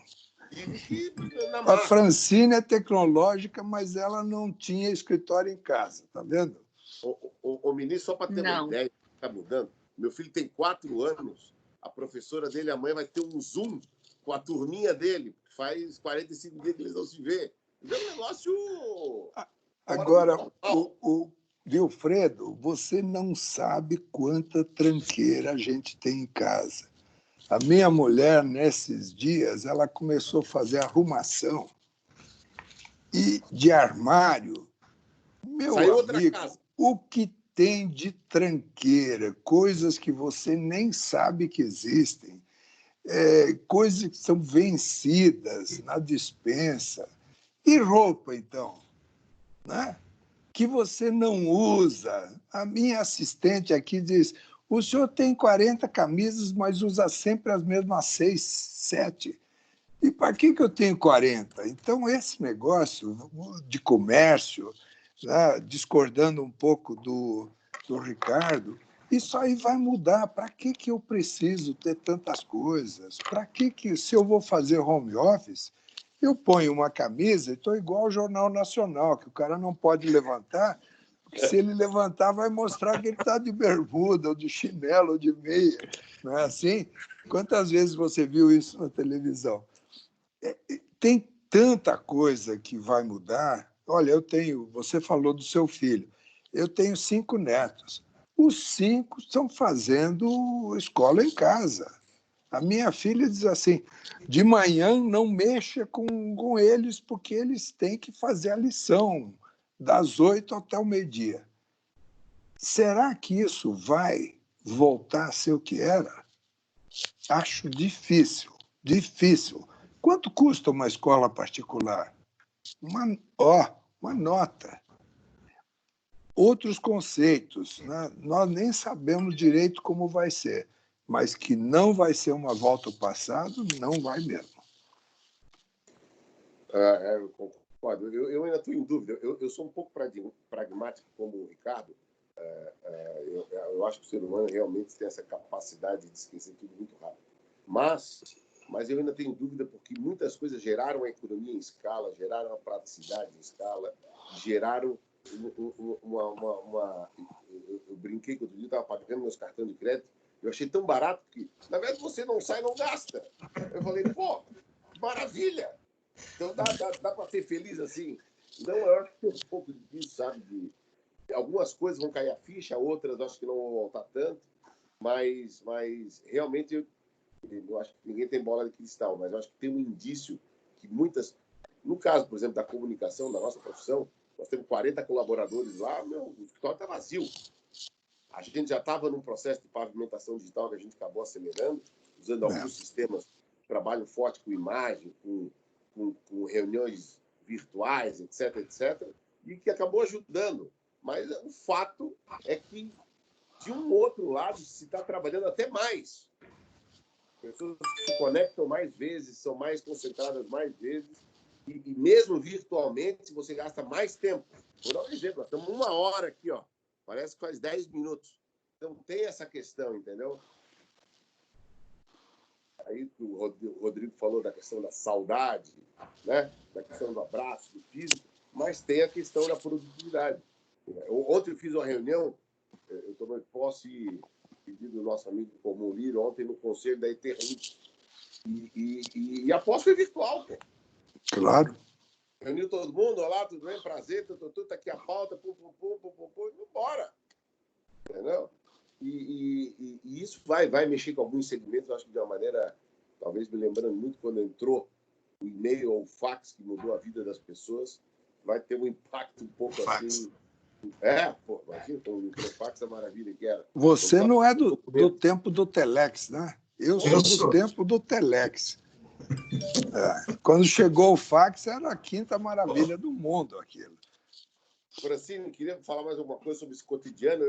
A Francine é tecnológica, mas ela não tinha escritório em casa, tá vendo? O ministro, só para ter uma ideia, está mudando. Meu filho tem 4 anos, a professora dele, a mãe, vai ter um Zoom com a turminha dele, faz 45 dias que eles não se vê. É um negócio... Agora, o Wilfredo, você não sabe quanta tranqueira a gente tem em casa. A minha mulher, nesses dias, ela começou a fazer arrumação e de armário. Meu amigo, o que tem de tranqueira, coisas que você nem sabe que existem, coisas que são vencidas na despensa. E roupa, então? Né? Que você não usa. A minha assistente aqui diz, o senhor tem 40 camisas, mas usa sempre as mesmas 6, 7. E para que eu tenho 40? Então, esse negócio de comércio, né, discordando um pouco do Ricardo, isso aí vai mudar. Para que eu preciso ter tantas coisas? Para que, se eu vou fazer home office, eu ponho uma camisa e estou igual ao Jornal Nacional, que o cara não pode levantar, porque se ele levantar vai mostrar que ele está de bermuda, ou de chinelo, ou de meia. Não é assim? Quantas vezes você viu isso na televisão? Tem tanta coisa que vai mudar. Olha, você falou do seu filho, eu tenho 5 netos. Os 5 estão fazendo escola em casa. A minha filha diz assim, de manhã não mexa com eles, porque eles têm que fazer a lição, das 8 até o meio-dia. Será que isso vai voltar a ser o que era? Acho difícil, difícil. Quanto custa uma escola particular? Uma nota. Outros conceitos, né? Nós nem sabemos direito como vai ser, mas que não vai ser uma volta ao passado, não vai mesmo. Eu concordo. Eu ainda estou em dúvida. Eu sou um pouco pragmático como o Ricardo. Eu acho que o ser humano realmente tem essa capacidade de esquecer tudo muito rápido. Mas eu ainda tenho dúvida porque muitas coisas geraram a economia em escala, geraram a praticidade em escala, geraram uma... Eu brinquei que outro dia estava pagando meus cartões de crédito Eu achei tão barato que, na verdade, você não sai, não gasta. Eu falei, pô, maravilha! Então dá para ser feliz assim. Então eu acho que tem um pouco disso, sabe? Algumas coisas vão cair a ficha, outras acho que não vão voltar tanto, mas realmente eu acho que ninguém tem bola de cristal, mas eu acho que tem um indício que muitas... No caso, por exemplo, da comunicação, da nossa profissão, nós temos 40 colaboradores lá, o escritório está vazio. A gente já estava num processo de pavimentação digital que a gente acabou acelerando, usando alguns sistemas que trabalham forte com imagem, com reuniões virtuais, etc., e que acabou ajudando. Mas o fato é que, de um outro lado, se está trabalhando até mais. Pessoas se conectam mais vezes, são mais concentradas mais vezes, e mesmo virtualmente você gasta mais tempo. Vou dar um exemplo, nós estamos 1 hora aqui, ó, parece que faz 10 minutos. Então tem essa questão, entendeu? Aí o Rodrigo falou da questão da saudade, né? Da questão do abraço, do físico, mas tem a questão da produtividade. Ontem eu fiz uma reunião, eu tomei posse, pedido do nosso amigo comum Lírio, ontem no Conselho da Eternit. E a posse foi virtual, pô. Claro. Reuniu todo mundo, olá, tudo bem, prazer, tá aqui a pauta, pum, e bora. Entendeu? E isso vai mexer com alguns segmentos, acho que de uma maneira, talvez me lembrando muito quando entrou o e-mail ou o fax, que mudou a vida das pessoas, vai ter um impacto um pouco assim. Pô, imagina, com o microfax, a maravilha que era. Você não é do tempo do Telex, né? Eu sou do tempo do Telex. Quando chegou o fax, era a quinta maravilha do mundo aquilo. Francine, queria falar mais alguma coisa sobre esse cotidiano.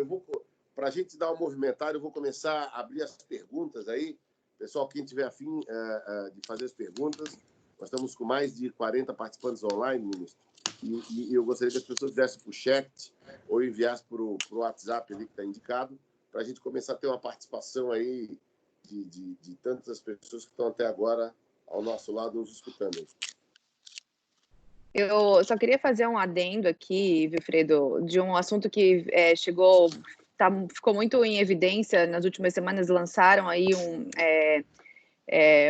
Para a gente dar uma movimentada, eu vou começar a abrir as perguntas aí. Pessoal, quem tiver afim de fazer as perguntas, nós estamos com mais de 40 participantes online, ministro. E eu gostaria que as pessoas dessem para o chat ou enviassem para o WhatsApp ali que está indicado, para a gente começar a ter uma participação aí de tantas pessoas que estão até agora ao nosso lado nos escutando. Eu só queria fazer um adendo aqui, Wilfredo, de um assunto que ficou muito em evidência nas últimas semanas. Lançaram aí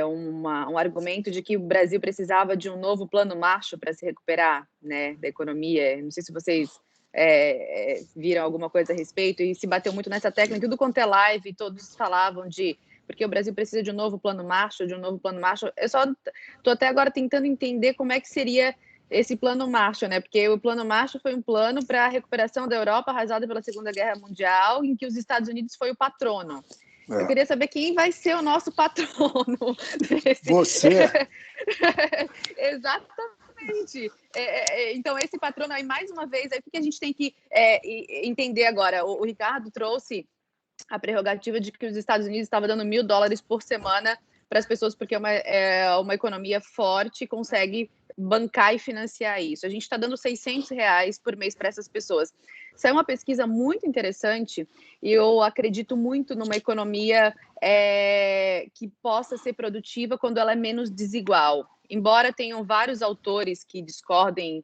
um argumento de que o Brasil precisava de um novo plano Marshall para se recuperar, né, da economia. Não sei se vocês viram alguma coisa a respeito, e se bateu muito nessa tecla, em tudo quanto é live, todos falavam porque o Brasil precisa de um novo plano Marshall, Eu só estou até agora tentando entender como é que seria esse plano Marshall, né? Porque o plano Marshall foi um plano para a recuperação da Europa arrasada pela Segunda Guerra Mundial, em que os Estados Unidos foi o patrono. Eu queria saber quem vai ser o nosso patrono desse... Você! Exatamente. Então, esse patrono aí, mais uma vez, o que a gente tem que entender agora? O Ricardo trouxe a prerrogativa de que os Estados Unidos estavam dando $1.000 por semana para as pessoas, porque é uma economia forte e consegue bancar e financiar isso. A gente está dando R$600 por mês para essas pessoas. Isso é uma pesquisa muito interessante e eu acredito muito numa economia que possa ser produtiva quando ela é menos desigual. Embora tenham vários autores que discordem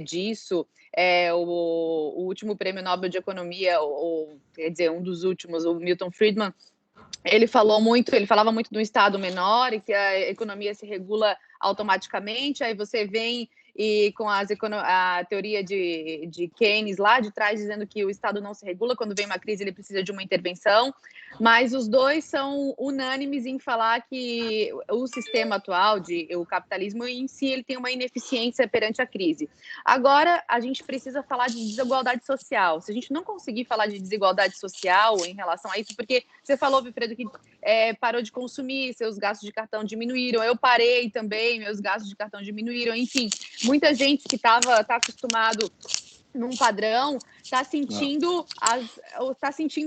disso, o último prêmio Nobel de Economia, quer dizer, um dos últimos, o Milton Friedman, ele falava muito do Estado menor e que a economia se regula automaticamente. Aí você vem e com a teoria de Keynes lá de trás, dizendo que o Estado não se regula, quando vem uma crise ele precisa de uma intervenção, mas os dois são unânimes em falar que o sistema atual, o capitalismo em si, ele tem uma ineficiência perante a crise. Agora, a gente precisa falar de desigualdade social. Se a gente não conseguir falar de desigualdade social em relação a isso, porque você falou, Wilfredo, que parou de consumir, seus gastos de cartão diminuíram, eu parei também, meus gastos de cartão diminuíram, enfim, muita gente que tá acostumado num padrão está sentindo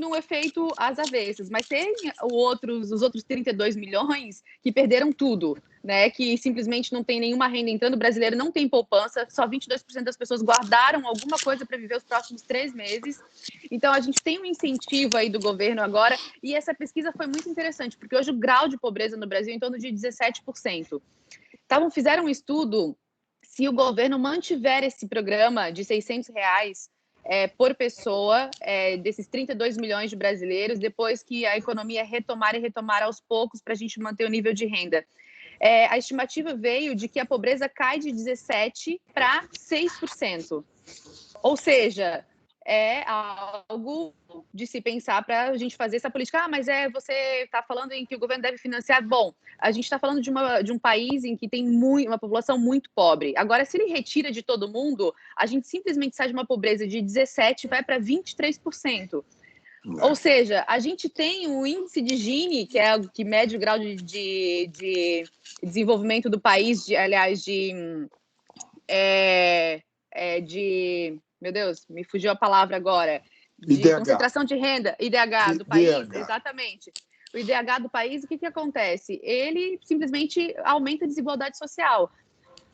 um efeito às avessas, mas tem os outros 32 milhões que perderam tudo, né? Que simplesmente não tem nenhuma renda entrando, o brasileiro não tem poupança, só 22% das pessoas guardaram alguma coisa para viver os próximos 3 meses. Então a gente tem um incentivo aí do governo agora, e essa pesquisa foi muito interessante, porque hoje o grau de pobreza no Brasil é em torno de 17%. Fizeram um estudo. Se o governo mantiver esse programa de R$600 por pessoa, desses 32 milhões de brasileiros, depois que a economia retomar aos poucos para a gente manter o nível de renda. A estimativa veio de que a pobreza cai de 17% para 6%. Ou seja, é algo de se pensar para a gente fazer essa política. Mas você está falando em que o governo deve financiar. Bom, a gente está falando de um país em que tem uma população muito pobre. Agora, se ele retira de todo mundo, a gente simplesmente sai de uma pobreza de 17% e vai para 23%. Ou seja, a gente tem um índice de Gini, que mede o grau de desenvolvimento do país, meu Deus, me fugiu a palavra agora, de IDH. Concentração de renda, IDH do país, exatamente. O IDH do país, o que acontece? Ele simplesmente aumenta a desigualdade social.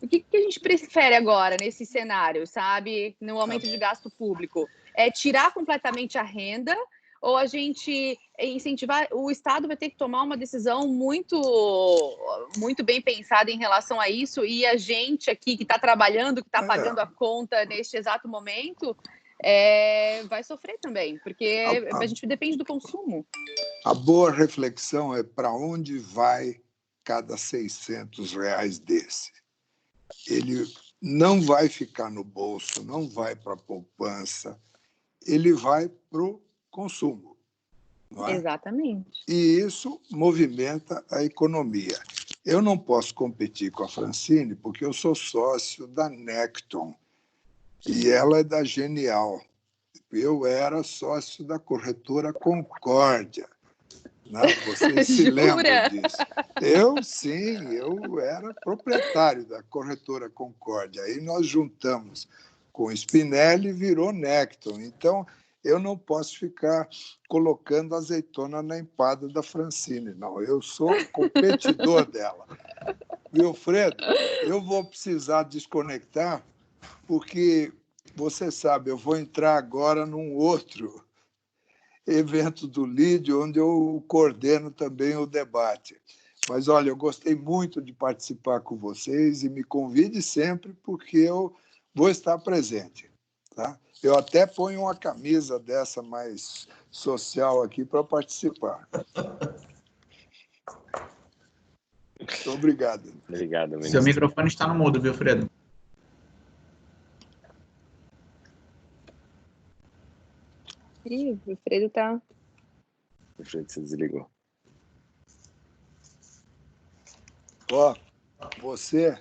O que a gente prefere agora nesse cenário, sabe? No aumento de gasto público? É tirar completamente a renda ou a gente incentivar? O Estado vai ter que tomar uma decisão muito, muito bem pensada em relação a isso, e a gente aqui que está trabalhando, que está pagando a conta neste exato momento, vai sofrer também, porque a gente depende do consumo. A boa reflexão é para onde vai cada R$600 desse. Ele não vai ficar no bolso, não vai para a poupança, ele vai para o consumo. Não é? Exatamente. E isso movimenta a economia. Eu não posso competir com a Francine porque eu sou sócio da Necton e ela é da Genial. Eu era sócio da corretora Concórdia. Não, vocês se lembram disso? Eu era proprietário da corretora Concórdia. Aí nós juntamos com o Spinelli e virou Necton. Então, eu não posso ficar colocando azeitona na empada da Francine, não. Eu sou competidor dela. Wilfredo, eu vou precisar desconectar, porque, você sabe, eu vou entrar agora num outro evento do LIDE, onde eu coordeno também o debate. Mas, olha, eu gostei muito de participar com vocês e me convide sempre, porque eu vou estar presente. Tá? Eu até ponho uma camisa dessa mais social aqui para participar. Muito obrigado. Obrigado, ministro. Seu microfone está no mudo, Wilfredo. Ih, o Wilfredo tá... O Wilfredo se desligou. Ó, você...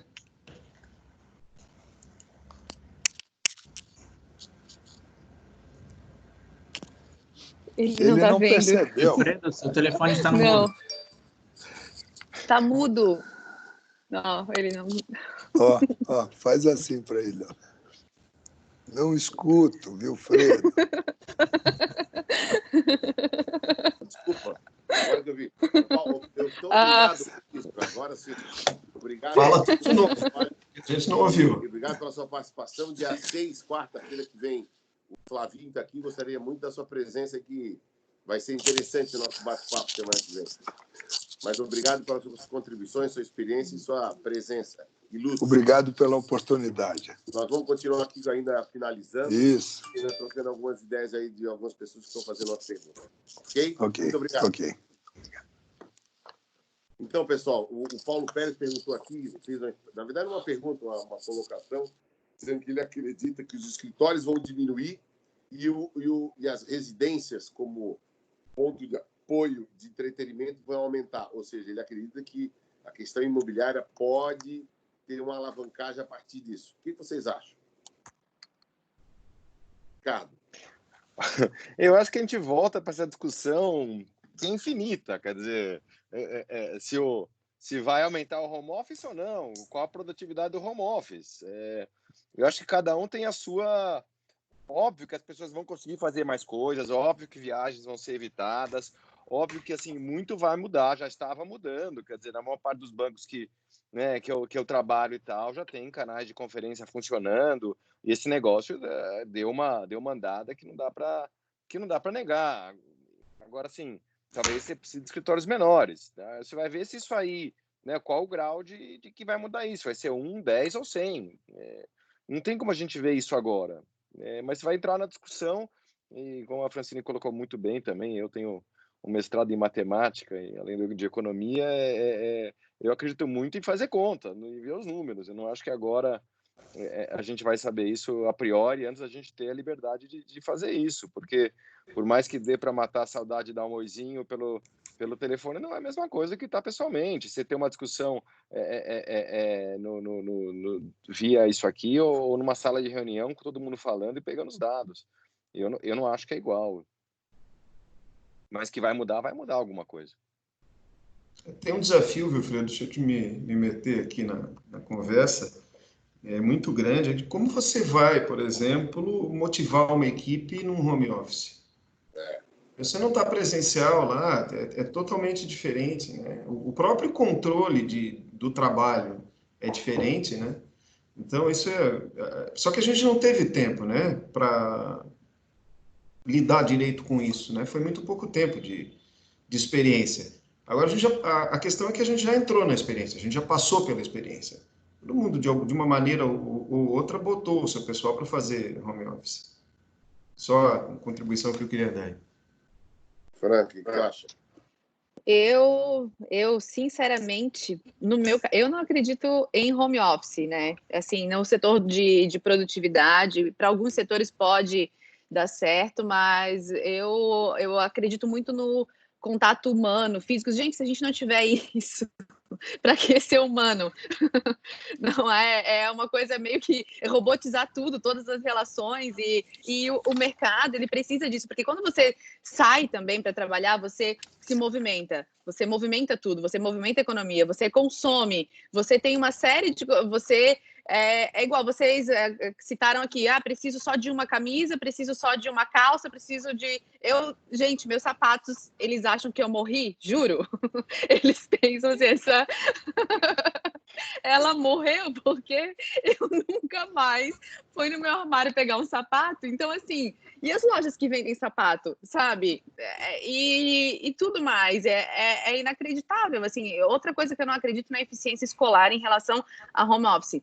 Ele não vendo. Percebeu. Wilfredo, seu telefone está no mudo. Tá mudo. Não, ele não... Ó, faz assim para ele. Ó. Não escuto, Wilfredo. Desculpa, agora que eu vi. Eu estou obrigado, ministro. Agora sim. Obrigado. Fala tudo de novo. A gente não ouviu. Obrigado pela sua participação. Dia 6, quarta-feira que vem, o Flavinho está aqui. Gostaria muito da sua presença aqui. Vai ser interessante o nosso bate-papo semana que vem. Mas obrigado pelas suas contribuições, sua experiência e sua presença ilustre. Obrigado pela oportunidade. Nós vamos continuar aqui ainda finalizando. Isso. Ainda trocando algumas ideias aí de algumas pessoas que estão fazendo uma pergunta. Ok? Ok. Muito obrigado. Ok. Então, pessoal, o Paulo Pérez perguntou aqui, fez, na verdade, uma pergunta, uma colocação, dizendo que ele acredita que os escritórios vão diminuir e as residências como ponto de apoio de entretenimento vão aumentar. Ou seja, ele acredita que a questão imobiliária pode ter uma alavancagem a partir disso. O que vocês acham? Ricardo? Eu acho que a gente volta para essa discussão que é infinita, quer dizer, se vai aumentar o home office ou não, qual a produtividade do home office. Eu acho que cada um tem a sua... Óbvio que as pessoas vão conseguir fazer mais coisas, óbvio que viagens vão ser evitadas, óbvio que assim, muito vai mudar, já estava mudando, quer dizer, na maior parte dos bancos que eu trabalho e tal, já tem canais de conferência funcionando, e esse negócio deu uma andada que não dá para negar. Agora, assim, talvez você precise de escritórios menores, tá? Você vai ver se isso aí, né, qual o grau de que vai mudar isso, vai ser 1, 10 ou 100. Não tem como a gente ver isso agora. mas vai entrar na discussão, e como a Francine colocou muito bem também, eu tenho um mestrado em matemática, e além de economia, eu acredito muito em fazer conta, em ver os números. Eu não acho que agora a gente vai saber isso a priori, antes da gente ter a liberdade de fazer isso, porque por mais que dê para matar a saudade de dar um oizinho pelo telefone, não é a mesma coisa que estar pessoalmente. Você ter uma discussão via isso aqui ou numa sala de reunião com todo mundo falando e pegando os dados. Eu não acho que é igual. Mas que vai mudar alguma coisa. Tem um desafio, Wilfredo, deixa eu me meter aqui na conversa, é muito grande, é de como você vai, por exemplo, motivar uma equipe num home office. Você não está presencial lá, é totalmente diferente, né? O próprio controle do trabalho é diferente, né? Então, isso só que a gente não teve tempo, né, para lidar direito com isso, né? Foi muito pouco tempo de experiência. Agora, a questão é que a gente já entrou na experiência, a gente já passou pela experiência. Todo mundo, de uma maneira ou outra, botou o seu pessoal para fazer home office. Só a contribuição que eu queria dar. Frank, o que você acha? Eu sinceramente, eu não acredito em home office, né? Assim, no setor de produtividade, para alguns setores pode dar certo, mas eu acredito muito no contato humano, físico. Gente, se a gente não tiver isso, para que ser humano? Não é uma coisa meio que robotizar tudo, todas as relações e o mercado, ele precisa disso, porque quando você sai também para trabalhar, você se movimenta, você movimenta tudo, você movimenta a economia, você consome, você tem uma série de... É igual, vocês citaram aqui, preciso só de uma camisa, preciso só de uma calça, preciso de... Gente, meus sapatos, eles acham que eu morri, juro. Eles pensam assim, ela morreu porque eu nunca mais fui no meu armário pegar um sapato. Então, assim, e as lojas que vendem sapato, sabe? E tudo mais. É inacreditável. Assim, outra coisa que eu não acredito na eficiência escolar em relação a home office.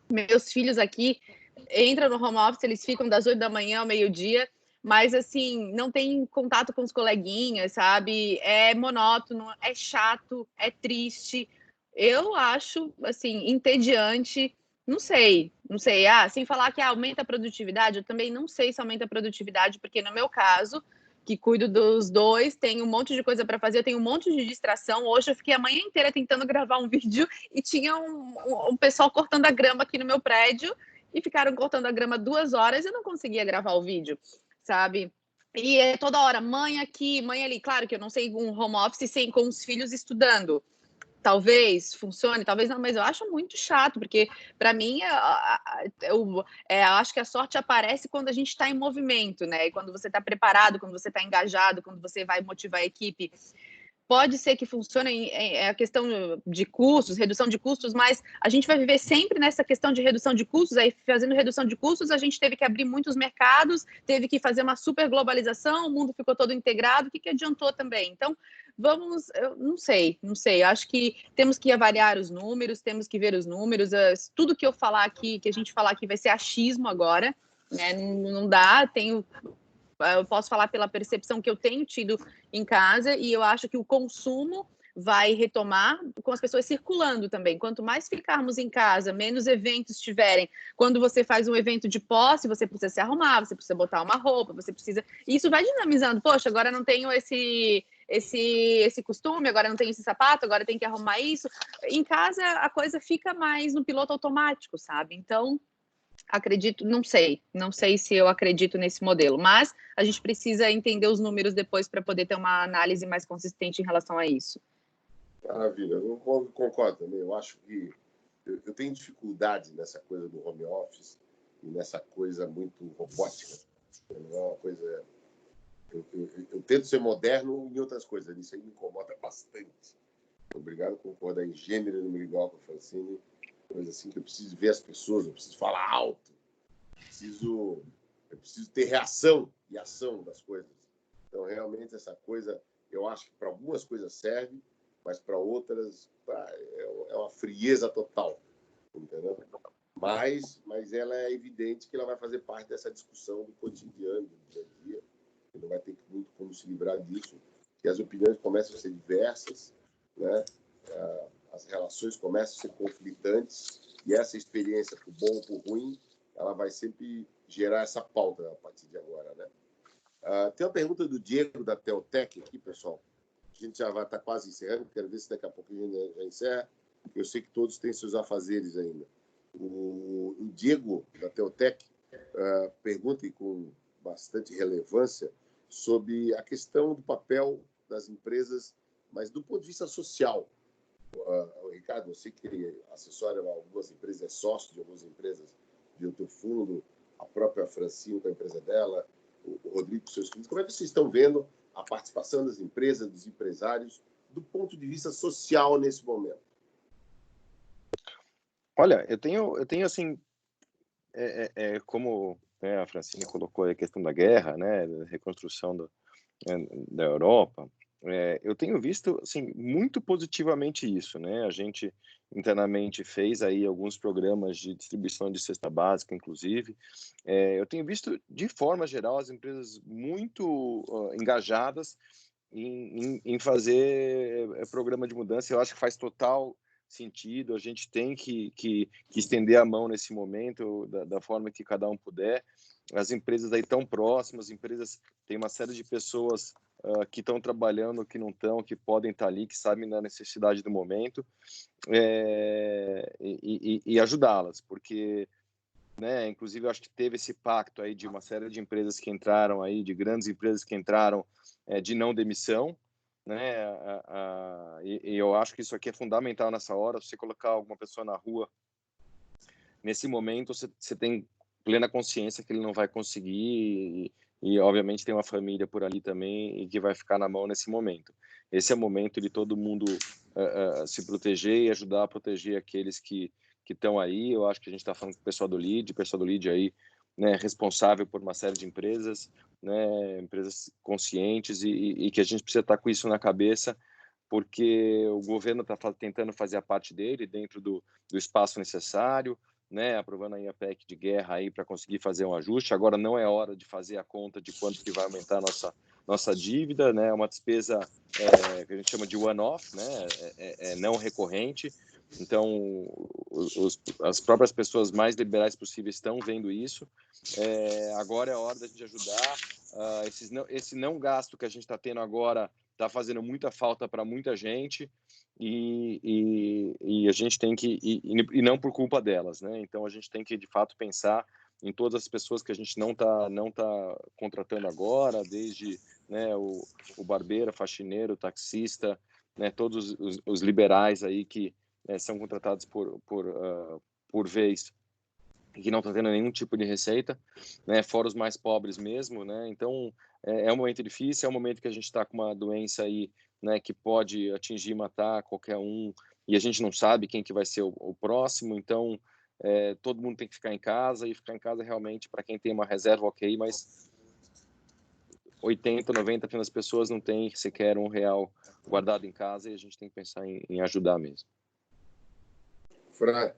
Meus filhos aqui entram no home office, eles ficam das 8 da manhã ao meio-dia, mas, assim, não tem contato com os coleguinhas, sabe? É monótono, é chato, é triste. Eu acho, assim, entediante. Não sei. Sem falar que aumenta a produtividade, eu também não sei se aumenta a produtividade, porque no meu caso, que cuido dos dois, tenho um monte de coisa para fazer, eu tenho um monte de distração. Hoje eu fiquei a manhã inteira tentando gravar um vídeo e tinha um pessoal cortando a grama aqui no meu prédio e ficaram cortando a grama 2 horas e eu não conseguia gravar o vídeo, sabe? E é toda hora, mãe aqui, mãe ali. Claro que eu não sei um home office sem com os filhos estudando. Talvez funcione, talvez não, mas eu acho muito chato, porque para mim eu acho que a sorte aparece quando a gente está em movimento, né? E quando você está preparado, quando você está engajado, quando você vai motivar a equipe. Pode ser que funcione a questão de custos, redução de custos, mas a gente vai viver sempre nessa questão de redução de custos. Aí, fazendo redução de custos, a gente teve que abrir muitos mercados, teve que fazer uma super globalização, o mundo ficou todo integrado, o que adiantou também? Então, eu não sei, acho que temos que avaliar os números, temos que ver os números, tudo que eu falar aqui, que a gente falar aqui vai ser achismo agora, né? Não dá, eu posso falar pela percepção que eu tenho tido em casa, e eu acho que o consumo vai retomar com as pessoas circulando também. Quanto mais ficarmos em casa, menos eventos tiverem. Quando você faz um evento de posse, você precisa se arrumar, você precisa botar uma roupa, você precisa... Isso vai dinamizando. Poxa, agora não tenho esse costume, agora não tenho esse sapato, agora tem que arrumar isso. Em casa, a coisa fica mais no piloto automático, sabe? Então, acredito, não sei se eu acredito nesse modelo, mas a gente precisa entender os números depois para poder ter uma análise mais consistente em relação a isso. Maravilha, eu concordo também. Eu acho que eu tenho dificuldade nessa coisa do home office e nessa coisa muito robótica. Não é uma coisa... Eu tento ser moderno em outras coisas, isso aí me incomoda bastante. Obrigado por concordar em gênero e número igual com a Francine. Coisa assim que eu preciso ver as pessoas, eu preciso falar alto, eu preciso ter reação e ação das coisas. Então, realmente, essa coisa, eu acho que para algumas coisas serve, mas para outras é uma frieza total, entendeu? mas ela é evidente que ela vai fazer parte dessa discussão do cotidiano, do dia a dia. Não vai ter muito como se livrar disso, que as opiniões começam a ser diversas, né? As relações começam a ser conflitantes, e essa experiência, por bom ou por ruim, ela vai sempre gerar essa pauta a partir de agora, né? Tem uma pergunta do Diego, da Teotec, aqui, pessoal. A gente já vai estar quase encerrando, quero ver se daqui a pouquinho a gente já encerra. Eu sei que todos têm seus afazeres ainda. O Diego, da Teotec, pergunta, e com bastante relevância, sobre a questão do papel das empresas, mas do ponto de vista social. Ricardo, você que assessora algumas empresas, é sócio de algumas empresas do teu fundo, a própria Francine com a empresa dela, o Rodrigo com seus clientes, como é que vocês estão vendo a participação das empresas, dos empresários, do ponto de vista social nesse momento? Olha, eu tenho assim, como a Francine colocou a questão da guerra, né, da reconstrução da Europa, eu tenho visto assim muito positivamente isso, né? A gente internamente fez aí alguns programas de distribuição de cesta básica, inclusive. Eu tenho visto, de forma geral, as empresas muito engajadas em fazer programa de mudança. Eu acho que faz total sentido. A gente tem que estender a mão nesse momento da forma que cada um puder. As empresas aí tão próximas, as empresas têm uma série de pessoas que estão trabalhando, que não estão, que podem estar ali, que sabem da necessidade do momento, e ajudá-las, porque, né, inclusive, eu acho que teve esse pacto aí de uma série de empresas que entraram aí, de grandes empresas que entraram de não demissão, né, e eu acho que isso aqui é fundamental nessa hora. Você colocar alguma pessoa na rua, nesse momento, você tem plena consciência que ele não vai conseguir, e obviamente tem uma família por ali também e que vai ficar na mão nesse momento. Esse é o momento de todo mundo se proteger e ajudar a proteger aqueles que estão aí. Eu acho que a gente está falando com o pessoal do LEAD aí, né, responsável por uma série de empresas, né, empresas conscientes, e que a gente precisa estar com isso na cabeça, porque o governo está tentando fazer a parte dele dentro do espaço necessário, né, aprovando aí a PEC de guerra aí para conseguir fazer um ajuste. Agora não é hora de fazer a conta de quanto que vai aumentar a nossa dívida, né? É uma despesa que a gente chama de one-off, né? Não recorrente. Então, as próprias pessoas mais liberais possíveis estão vendo isso. Agora é a hora da gente ajudar. Esse não gasto que a gente está tendo agora está fazendo muita falta para muita gente, e a gente tem que, e não por culpa delas, né? Então a gente tem que de fato pensar em todas as pessoas que a gente não tá contratando agora, desde, né, o barbeiro, faxineiro, taxista, né, todos os liberais aí que são contratados por vez, que não estão tendo nenhum tipo de receita, né, fora os mais pobres mesmo, né? Então é um momento difícil, é um momento que a gente está com uma doença aí, né, que pode atingir e matar qualquer um, e a gente não sabe quem que vai ser o próximo. Então todo mundo tem que ficar em casa, e ficar em casa realmente, para quem tem uma reserva, ok, mas 80, 90% das pessoas não tem sequer R$1 guardado em casa, e a gente tem que pensar em ajudar mesmo. Fran.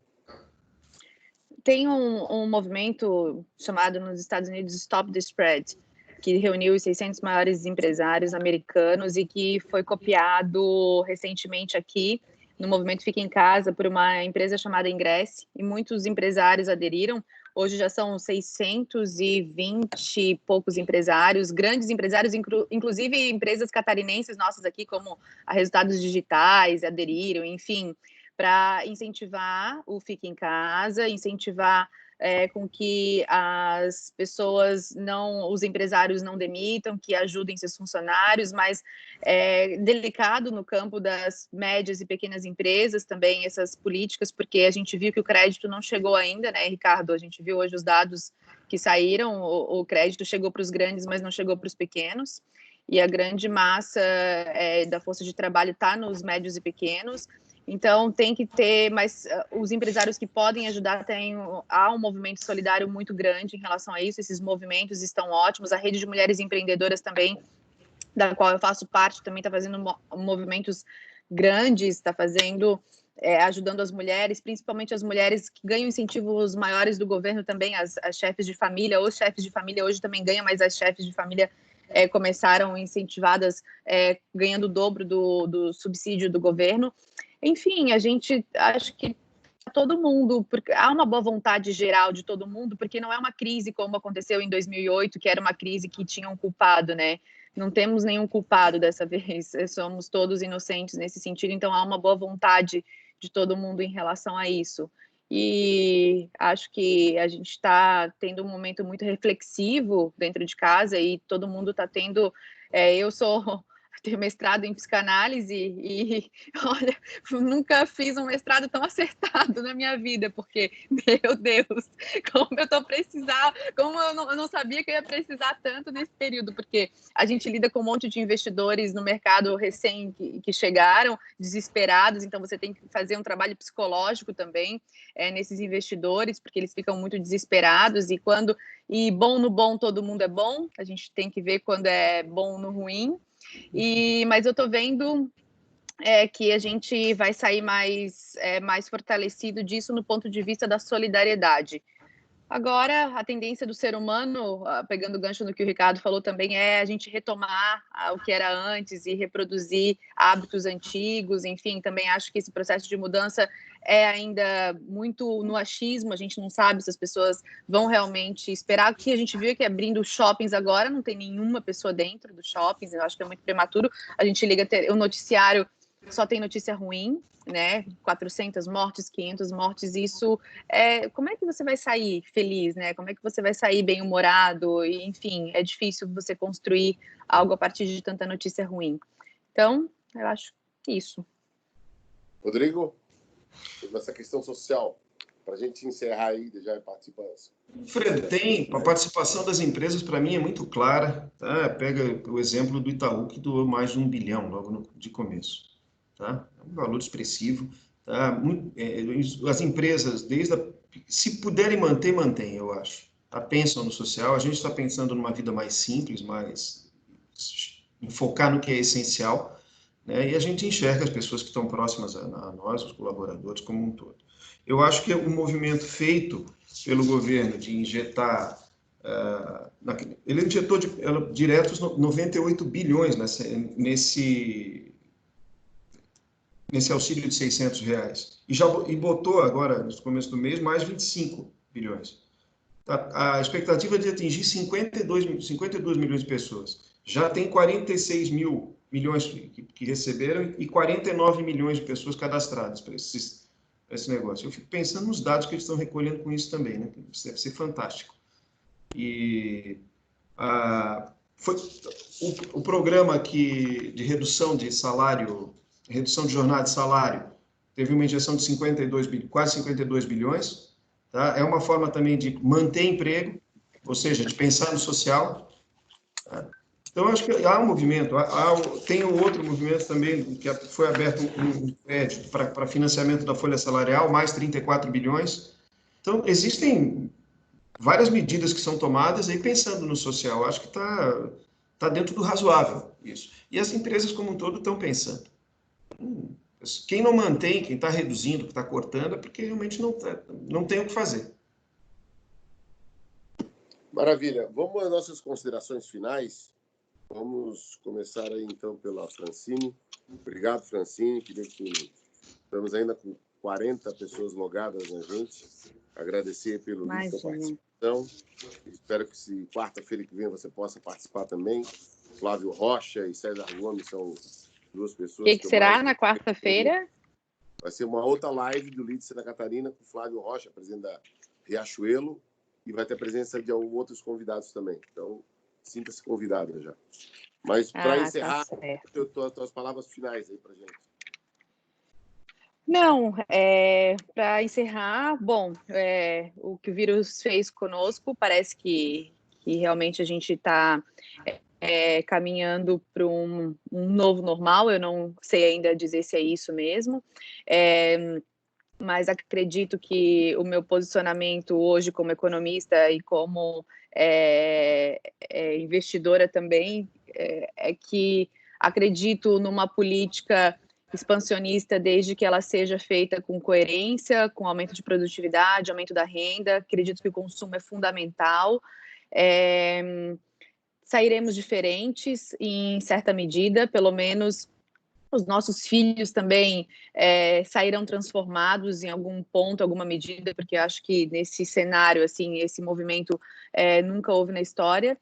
Tem um movimento chamado nos Estados Unidos Stop the Spread, que reuniu os 600 maiores empresários americanos e que foi copiado recentemente aqui no movimento Fica em Casa por uma empresa chamada Ingresse, e muitos empresários aderiram. Hoje já são 620 e poucos empresários, grandes empresários, inclusive empresas catarinenses nossas aqui, como a Resultados Digitais, aderiram, enfim, para incentivar o Fica em Casa, incentivar com que as pessoas os empresários não demitam, que ajudem seus funcionários, mas é delicado no campo das médias e pequenas empresas também essas políticas, porque a gente viu que o crédito não chegou ainda, né, Ricardo? A gente viu hoje os dados que saíram, o crédito chegou para os grandes, mas não chegou para os pequenos, e a grande massa da força de trabalho está nos médios e pequenos. Então, tem que ter, mas os empresários que podem ajudar, há um movimento solidário muito grande em relação a isso. Esses movimentos estão ótimos. A Rede de Mulheres Empreendedoras também, da qual eu faço parte, também está fazendo movimentos grandes, está fazendo ajudando as mulheres, principalmente as mulheres que ganham incentivos maiores do governo também, as chefes de família. Os chefes de família hoje também ganham, mas as chefes de família começaram incentivadas, ganhando o dobro do subsídio do governo. Enfim, a gente acho que todo mundo, porque há uma boa vontade geral de todo mundo, porque não é uma crise como aconteceu em 2008, que era uma crise que tinha um culpado, né? Não temos nenhum culpado dessa vez, somos todos inocentes nesse sentido, então há uma boa vontade de todo mundo em relação a isso. E acho que a gente está tendo um momento muito reflexivo dentro de casa e todo mundo está tendo... eu tenho mestrado em psicanálise e, olha, nunca fiz um mestrado tão acertado na minha vida, porque, meu Deus, como eu não sabia que eu ia precisar tanto nesse período, porque a gente lida com um monte de investidores no mercado recém que chegaram, desesperados, então você tem que fazer um trabalho psicológico também nesses investidores, porque eles ficam muito desesperados, e bom no bom todo mundo é bom, a gente tem que ver quando é bom no ruim. Mas eu estou vendo que a gente vai sair mais fortalecido disso no ponto de vista da solidariedade. Agora, a tendência do ser humano, pegando o gancho no que o Ricardo falou também, é a gente retomar o que era antes e reproduzir hábitos antigos. Enfim, também acho que esse processo de mudança é ainda muito no achismo, a gente não sabe se as pessoas vão realmente esperar. O que a gente viu é que abrindo shoppings agora, não tem nenhuma pessoa dentro dos shoppings, eu acho que é muito prematuro. A gente liga o noticiário, só tem notícia ruim, né? 400 mortes, 500 mortes, isso como é que você vai sair feliz, né? Como é que você vai sair bem-humorado? Enfim, é difícil você construir algo a partir de tanta notícia ruim. Então, eu acho isso. Rodrigo, sobre essa questão social, para a gente encerrar aí, já participa. Fredo, a participação das empresas, para mim, é muito clara. Tá? Pega o exemplo do Itaú, que doou mais de 1 bilhão logo de começo. Tá? É um valor expressivo. Tá? As empresas, se puderem manter, mantém, eu acho. Tá? Pensam no social. A gente está pensando numa vida mais simples, em focar no que é essencial, né? E a gente enxerga as pessoas que estão próximas a nós, os colaboradores, como um todo. Eu acho que o movimento feito pelo governo de injetar... ele injetou diretos 98 bilhões nesse auxílio de R$600. E botou agora, no começo do mês, mais 25 bilhões. A expectativa é de atingir 52 milhões de pessoas. Já tem 46 milhões que receberam e 49 milhões de pessoas cadastradas para esse negócio. Eu fico pensando nos dados que eles estão recolhendo com isso também, né? Isso deve ser fantástico. E foi o programa de redução de salário, redução de jornada de salário, teve uma injeção de quase 52 bilhões. Tá? É uma forma também de manter emprego, ou seja, de pensar no social. Tá? Então, acho que há um movimento. Tem um outro movimento também, que foi aberto um crédito para financiamento da folha salarial, mais 34 bilhões. Então, existem várias medidas que são tomadas aí pensando no social. Acho que está dentro do razoável isso. E as empresas como um todo estão pensando. Quem não mantém, quem está reduzindo, que está cortando, é porque realmente não tem o que fazer. Maravilha. Vamos às nossas considerações finais. Vamos começar aí, então, pela Francine. Obrigado, Francine. Queria que estamos ainda com 40 pessoas logadas na gente. Agradecer pela participação. Espero que quarta-feira que vem você possa participar também. Flávio Rocha e César Gomes são duas pessoas. O que será na quarta-feira? Vai ser uma outra live do Lead Santa Catarina com Flávio Rocha, presidente da Riachuelo, e vai ter a presença de outros convidados também. Então, sinta-se convidada já. Mas, para encerrar, tuas palavras finais aí para gente. Não, para encerrar, bom, o que o vírus fez conosco, parece que realmente a gente está caminhando para um novo normal. Eu não sei ainda dizer se é isso mesmo, mas acredito que o meu posicionamento hoje como economista e como investidora também é que acredito numa política expansionista desde que ela seja feita com coerência, com aumento de produtividade, aumento da renda. Acredito que o consumo é fundamental. Sairemos diferentes em certa medida, pelo menos os nossos filhos também sairão transformados em algum ponto, alguma medida, porque eu acho que nesse cenário, assim, esse movimento nunca houve na história.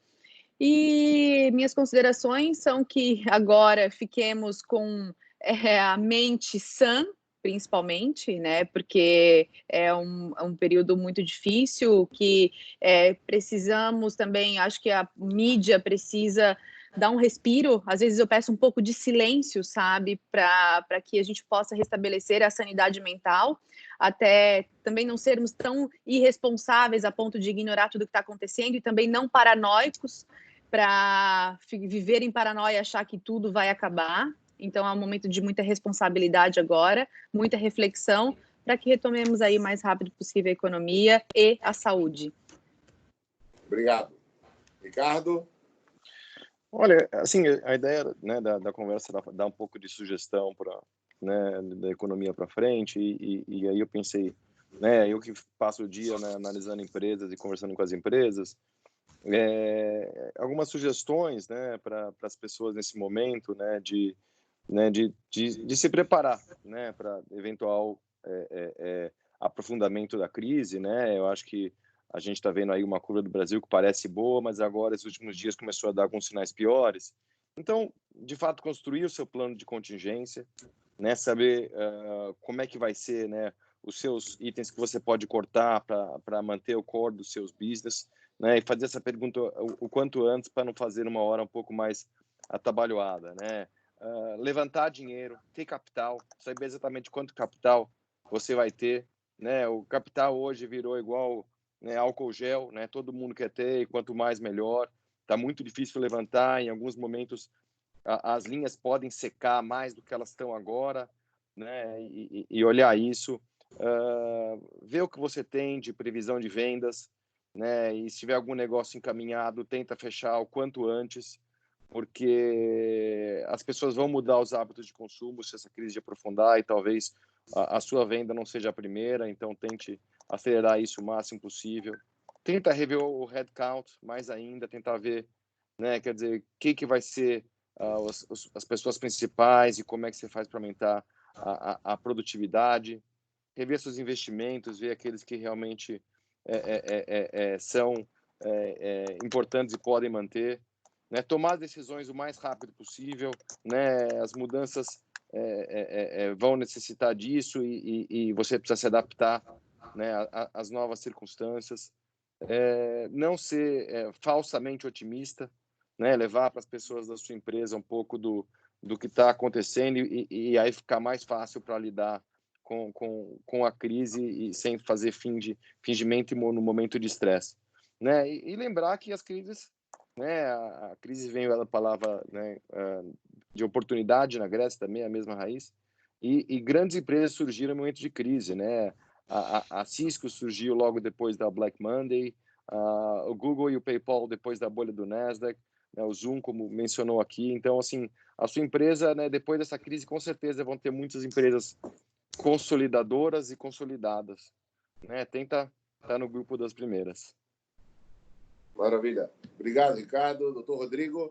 E minhas considerações são que agora fiquemos com a mente sã, principalmente, né? Porque é um período muito difícil, que precisamos também, acho que a mídia precisa dar um respiro. Às vezes eu peço um pouco de silêncio, sabe? Para que a gente possa restabelecer a sanidade mental, até também não sermos tão irresponsáveis a ponto de ignorar tudo que está acontecendo e também não paranoicos, para viver em paranoia e achar que tudo vai acabar. Então, é um momento de muita responsabilidade agora, muita reflexão, para que retomemos aí o mais rápido possível a economia e a saúde. Obrigado. Ricardo? Olha, assim, a ideia, né, da conversa era dar um pouco de sugestão para, né, da economia para frente, e aí eu pensei, né, eu que passo o dia, né, analisando empresas e conversando com as empresas, algumas sugestões, né, para as pessoas nesse momento, né, de se preparar, né, para eventual aprofundamento da crise, né. Eu acho que a gente está vendo aí uma curva do Brasil que parece boa, mas agora, esses últimos dias, começou a dar alguns sinais piores. Então, de fato, construir o seu plano de contingência, né, saber como é que vai ser, né, os seus itens que você pode cortar para manter o core dos seus business, né, e fazer essa pergunta o quanto antes, para não fazer uma hora um pouco mais atabalhoada, né. Levantar dinheiro, ter capital, saber exatamente quanto capital você vai ter, né. O capital hoje virou igual, né, álcool gel, né, todo mundo quer ter, e quanto mais melhor. Está muito difícil levantar, em alguns momentos as linhas podem secar mais do que elas estão agora, né, e olhar isso, ver o que você tem de previsão de vendas, né, e se tiver algum negócio encaminhado, tenta fechar o quanto antes, porque as pessoas vão mudar os hábitos de consumo se essa crise aprofundar, e talvez a sua venda não seja a primeira, então tente acelerar isso o máximo possível. Tenta rever o headcount mais ainda, tentar ver, né, quer dizer, o que vai ser as pessoas principais e como é que você faz para aumentar a produtividade. Rever seus investimentos, ver aqueles que realmente são importantes e podem manter, né? Tomar decisões o mais rápido possível, né? As mudanças vão necessitar disso, e você precisa se adaptar, né, às novas circunstâncias. Não ser falsamente otimista, né? Levar para as pessoas da sua empresa um pouco do que está acontecendo, e aí ficar mais fácil para lidar com a crise, e sem fazer fingimento no momento de estresse, né? E lembrar que as crises, né, a crise vem da palavra, né, de oportunidade, na Grécia também é a mesma raiz, e grandes empresas surgiram no momento de crise, né? A Cisco surgiu logo depois da Black Monday, o Google e o PayPal depois da bolha do Nasdaq, né, o Zoom, como mencionou aqui. Então, assim, a sua empresa, né, depois dessa crise, com certeza vão ter muitas empresas consolidadoras e consolidadas, né? Tenta estar no grupo das primeiras. Maravilha. Obrigado, Ricardo. Doutor Rodrigo?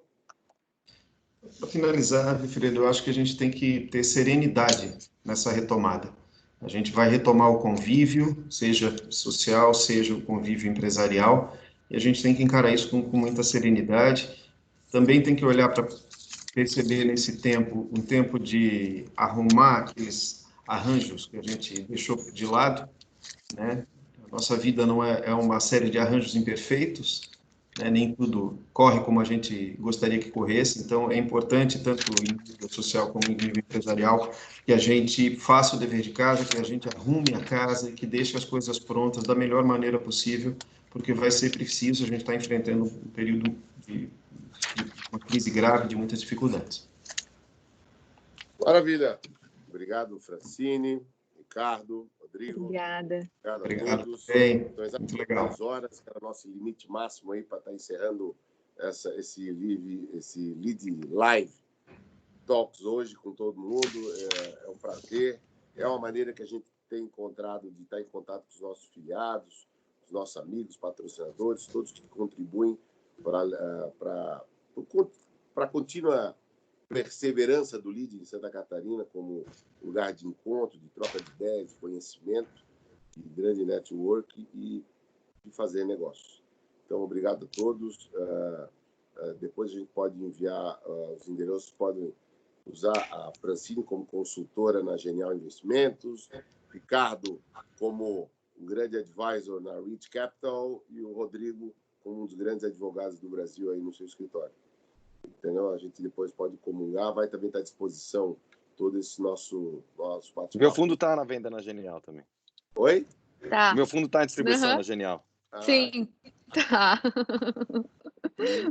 Para finalizar, Wilfredo, eu acho que a gente tem que ter serenidade nessa retomada. A gente vai retomar o convívio, seja social, seja o convívio empresarial, e a gente tem que encarar isso com muita serenidade. Também tem que olhar para perceber nesse tempo, um tempo de arrumar aqueles arranjos que a gente deixou de lado, né? A nossa vida não é uma série de arranjos imperfeitos, né? Nem tudo corre como a gente gostaria que corresse, então é importante, tanto em nível social como em nível empresarial, que a gente faça o dever de casa, que a gente arrume a casa e que deixe as coisas prontas da melhor maneira possível, porque vai ser preciso, a gente está enfrentando um período de uma crise grave, de muitas dificuldades. Maravilha. Obrigado, Francine, Ricardo, Rodrigo. Obrigada. Obrigado a todos. Bem, então, exatamente muito legal. 10 horas, que era o nosso limite máximo aí para estar encerrando esse lead live talks hoje com todo mundo. É um prazer. É uma maneira que a gente tem encontrado de estar em contato com os nossos filiados, os nossos amigos, patrocinadores, todos que contribuem para a contínua perseverança do LEAD em Santa Catarina como lugar de encontro, de troca de ideias, de conhecimento, de grande network e de fazer negócios. Então, obrigado a todos. Depois a gente pode enviar os endereços, podem usar a Francine como consultora na Genial Investimentos, Ricardo como um grande advisor na Reach Capital e o Rodrigo como um dos grandes advogados do Brasil aí no seu escritório. Entendeu? A gente depois pode comungar, vai também estar à disposição todo esse nosso bate-papo. Meu fundo está na venda na Genial também. Oi? Tá. Meu fundo está em distribuição na Genial. Sim. Tá.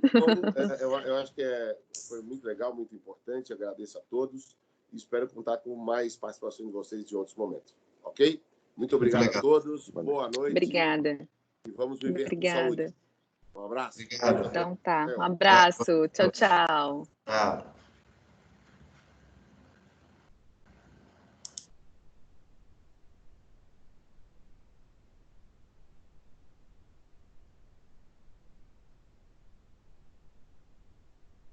Então, eu acho que foi muito legal, muito importante. Agradeço a todos e espero contar com mais participação de vocês em outros momentos. Ok? Muito obrigado a todos. Boa noite. Obrigada. E vamos viver com saúde. Um abraço. Obrigado. Então tá. Um abraço. Tchau, tchau. Tchau.